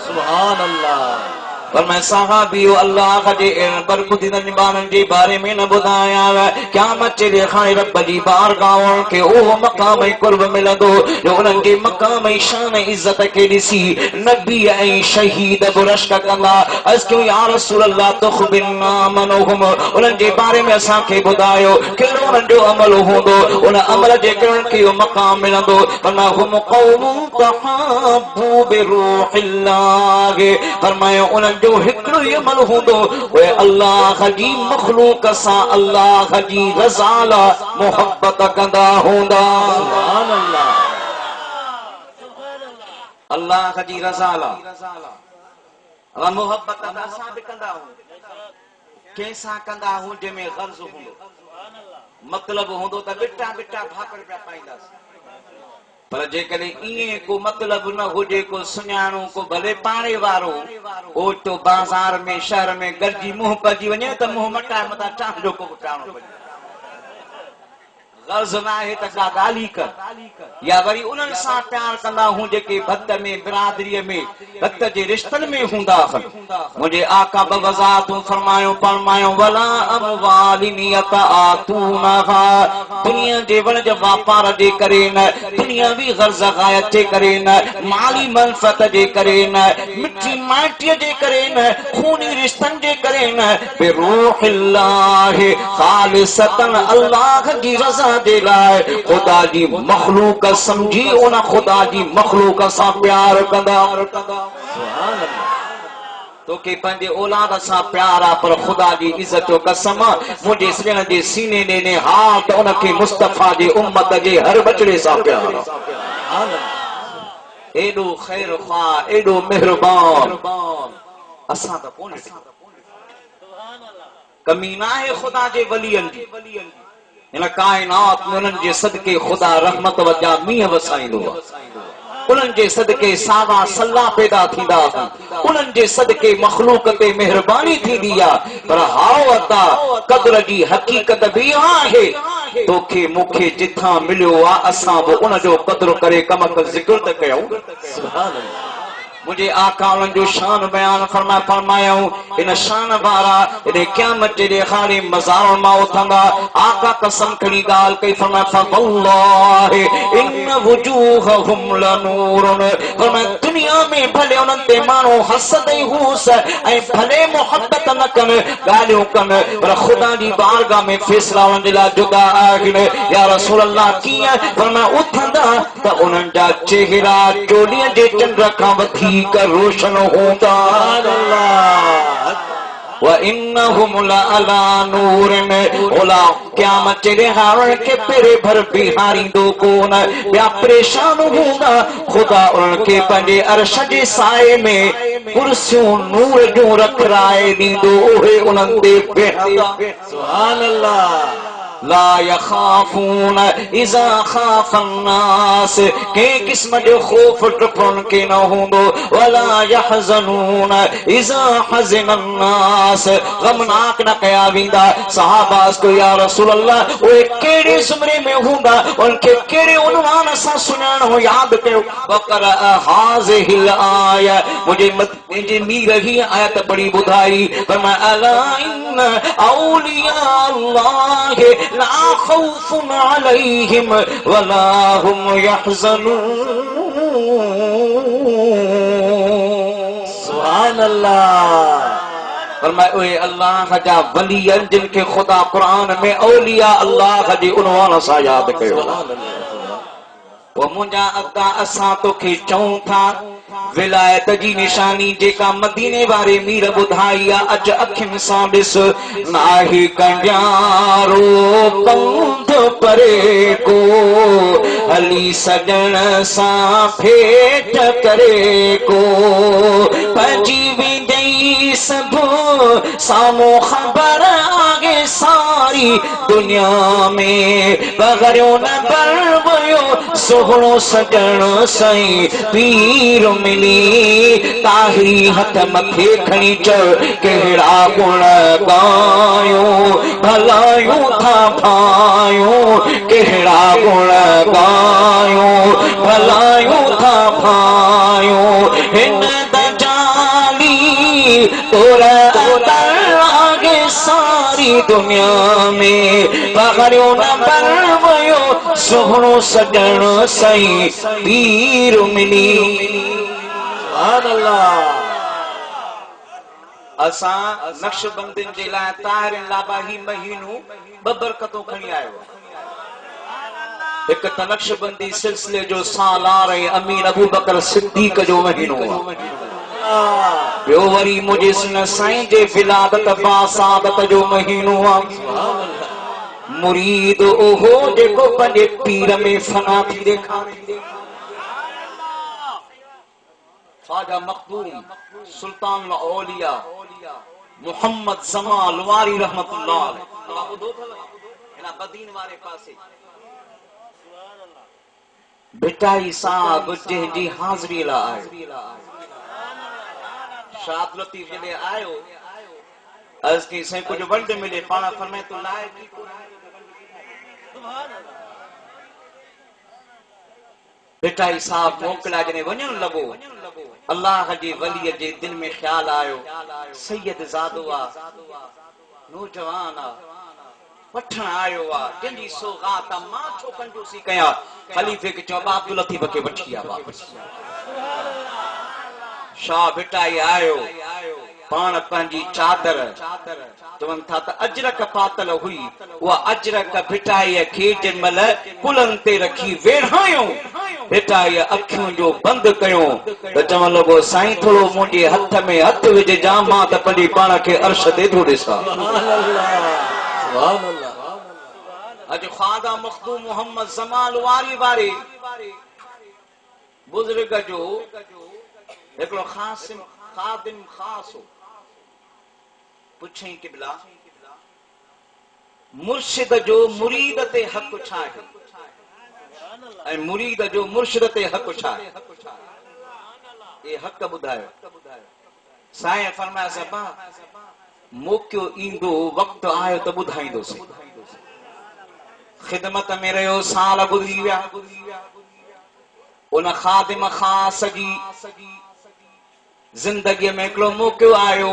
Speaker 1: सुभान अल्लाह पर मैं सहाबी अल्लाह जे बरकतीन बारन जे बारे में न बुधाया क़यामत जे खाने रब जी बारगाह के ओ मकाम कुर्ब मिलंदो जो उनन के मकाम शान इज्जत के दिसी नबी ऐं शहीद बुरश कंदा अस क्यों या रसूल अल्लाह तुख़बिरना मनहुम उनन जे बारे में असा के बुधायो केड़ो उनन जो अमल होंदो उन अमल जे करण के मकाम मिलंदो फरमा हुम कौमुन तहाबू बिरूहिल्लाह फरमायो उनन जो हिकड़ो अमल होंदो वे अल्लाह जी मखलूक सा अल्लाह जी रज़ा ला मोहब्बत कंदा होंदा सुभान अल्लाह अल्लाह जी रज़ा ला मोहब्बत असा भी कंदा हो कैसा कंदा हो जंहिंमें गर्ज़ होंदो मतलब होंदो त बिटा बिटा भाकर पिया पाईंदासीं पर जेकॾहिं ईअं को मतलब न हुजे को सुञाणो को भले पाणे वारो ओटो बाज़ार में शहर में गॾिजी मुंहुं पइजी वञे त मुंहुं मटाए मथां टांडो को टाणो पए गर्ज़ न आहे त का ॻाल्हि कर या वरी उन्हनि सां प्यार कंदा हूं जेके भक्त में बिरादरीअ में भक्त जे रिश्तनि में हूंदा मुंहिंजे आका बवज़ातूं फरमायो फरमायो वला अमवालिन यतआतूनहा दुनिया जे वणज वापार जे करे न दुनियावी गर्ज़ गायत जे करे न माली मनफ़त जे करे न मिठी माटीअ जे करे न खूनी रिश्तनि जे करे न बिरूहिल्लाह ख़ालिसतन अल्लाह जी रज़ा दे लाए खुदा जी मखलूक समझी उन खुदा जी मखलूक सां प्यार कंदा सुभान अल्लाह तो के पंहिंजे औलाद सां प्यार आ पर खुदा जी इज्जत जो कसम मुझे सजन जे सीने ने हाल त उन के मुस्तफा जी उम्मत जे हर बचड़े सां प्यार सुभान अल्लाह एडो खैर खा एडो मेहरबान असा त कोन सुभान अल्लाह कमी ना है खुदा जे वलियन जी इन कायनात में उन्हनि जे सदके खुदा रहमत वजा मींहं वसाईंदो उन्हनि जे सदके सावा सल्ला पैदा थींदा उन्हनि जे सदके मखलूक ते मेहरबानी थींदी आहे पर हाओ अता क़द्र जी हकीकत भी आहे तोखे मूंखे जिथां मिलियो आहे असां बि उन जो क़द्र करे कम ज़िक्र त कयूं सुभान अल्लाह मुझे आका उन जो शान बयान फरमाया इन शान वारा इन क़यामत जे खाली मज़ार मां उथंदा आका कसम खड़ी गाल कई फरमाया फवल्लाहि इन वुजूहहुम लनूरुन फरमाया दुनिया में भले उन्हनि ते माण्हू हसदई हूस ऐं भले मोहब्बत न कनि ॻाल्हियूं कनि पर ख़ुदा जी बारगाह में फैसला उन्हनि जे लाइ जुदा आहिनि। या रसूल अल्लाह कीअं फरमाया उथंदा त उन्हनि जा चेहरा चोॾीअ जे चंड खां वधीक रोशन हूंदा। वइन्नहुम लअला नूरिन ओला क़यामत जे ॾिहाड़े के पेरे भर बिहारींदो कोन ॿिया परेशान हूंदा। ख़ुदा उन्हनि खे पंहिंजे अर्श जे साए में कुर्सियूं नूर जूं रखराए ॾींदो उहे उन्हनि ते वेहंदा। सुभान अल्लाह। ला यखाफून इज़ा खाफन नास के किस्म जो खौफ टुकड़न के न हूंदो। वला यहज़नून इज़ा हज़िनन नास गमनाक न कया वेंदा। सहाबास को या रसूल अल्लाह उहे कहिड़े ज़ुमरे में हूंदा उनखे कहिड़े उनवान सां सुञाणो यादि कयो। वकर हाज़िहिल आया मुंहिंजे मीर ही आयत बड़ी ॿुधाई पर अला इन औलिया अल्लाह ला खौफुन अलैहिम वला हुम यहज़नून। सुभान अल्लाह। फरमाए अल्लाह जा वली जिनखे खुदा कुरान में औलिया अल्लाह जी उनवान सां यादि कयो। वो मुंहिंजा अदा असां तोखे चऊं था विलायत जी निशानी जेका मदीने वारे मीर ॿुधाई आहे अज अखियुनि सां ॾिस नाही कंजारो पंध परे को हली सजण सां भेट करे को पंहिंजी वेंदई सभु साम्हूं ख़बर आगे सारी दुनिया में बगरियो न बर वियो सोहणो सजण साईं पीर मिली ताहिरी हथ मथे खणी चढ़ कहिड़ा गुण गायूं भलायूं था भायूं कहिड़ा गुण गायूं भलायूं था भायूं हिन दजाली तोरा आगे सारी दुनिया में पगड़ियो न बर वियो सोहणो सजण साईं पीर मिली। सुभान अल्लाह। असां नक्शबंदिन जे लाइ ताहिरनि लाबाही महीनू ॿ बरकतूं खणी आयो। हिकु त नक्शबंदी सिलसिले जो सालार ऐं अमीर अबू बकर सिद्दीक जो महीनो आहे। ॿियो वरी मुंहिंजे सुन साईं जे विलादत बासादत जो महीनो आहे। मुरीद ओहो जेको पंहिंजे पीर में फना थी ॾेखारे। ख्वाजा मखदूम सुल्तान औलिया मोहम्मद जमाल वारी रहमतुल्लाह अलैह ॿुधो अथव हिन बदीन वारे पासे बिटाई साहब जंहिंजी हाज़िरी लाइ शाद लतीफ जॾहिं आयो अर्ज़ कई साईं कुझु वंड मिले पाण फरमाए तो लाइ बिटाई साहब मोकिलिया जॾहिं वञणु लॻो अल्लाह जे वलीअ जे दिल में ख़्याल आयो सैयद ज़ादो आहे नौजवान आहे वठण आयो आहे जंहिंजी सौगात आहे मां छो कंजूसी कयां ख़लीफ़े खे चयो अब्दुल लतीफ़ खे वठी आ वापसि। शाह बिटाई आयो पाण पंहिंजी चादर चवनि था त अजरक पातल हुई उहा अजरक बिटाईअ खे जंहिंमहिल पुलनि ते रखी वेढ़ायो बिटाईअ अखियूं जो बंदि कयो त चवणु लॻो साईं थोरो मुंहिंजे हथ में हथ विझ मां त पंहिंजी पाण खे अर्श ते थो ॾिसां। अॼु ख्वाजा मखदूम मोहम्मद जमाल वारी वारे बुज़ुर्ग जो हिकिड़ो खादिम ख़ास हो पुछई क़िबला मुर्शिद जो मुरीद ते हक़ छा आहे ऐं मुरीद जो मुर्शिद ते हक़ छा आहे ये हक़ ॿुधायो। साईं फरमाया सबा मौक़ो ईंदो वक़्तु आयो त ॿुधाईंदोसीं। ख़िदमत में रहियो साल गुज़री विया उन खादिम ख़ास जी ज़िंदगीअ में हिकिड़ो मौक़ो आयो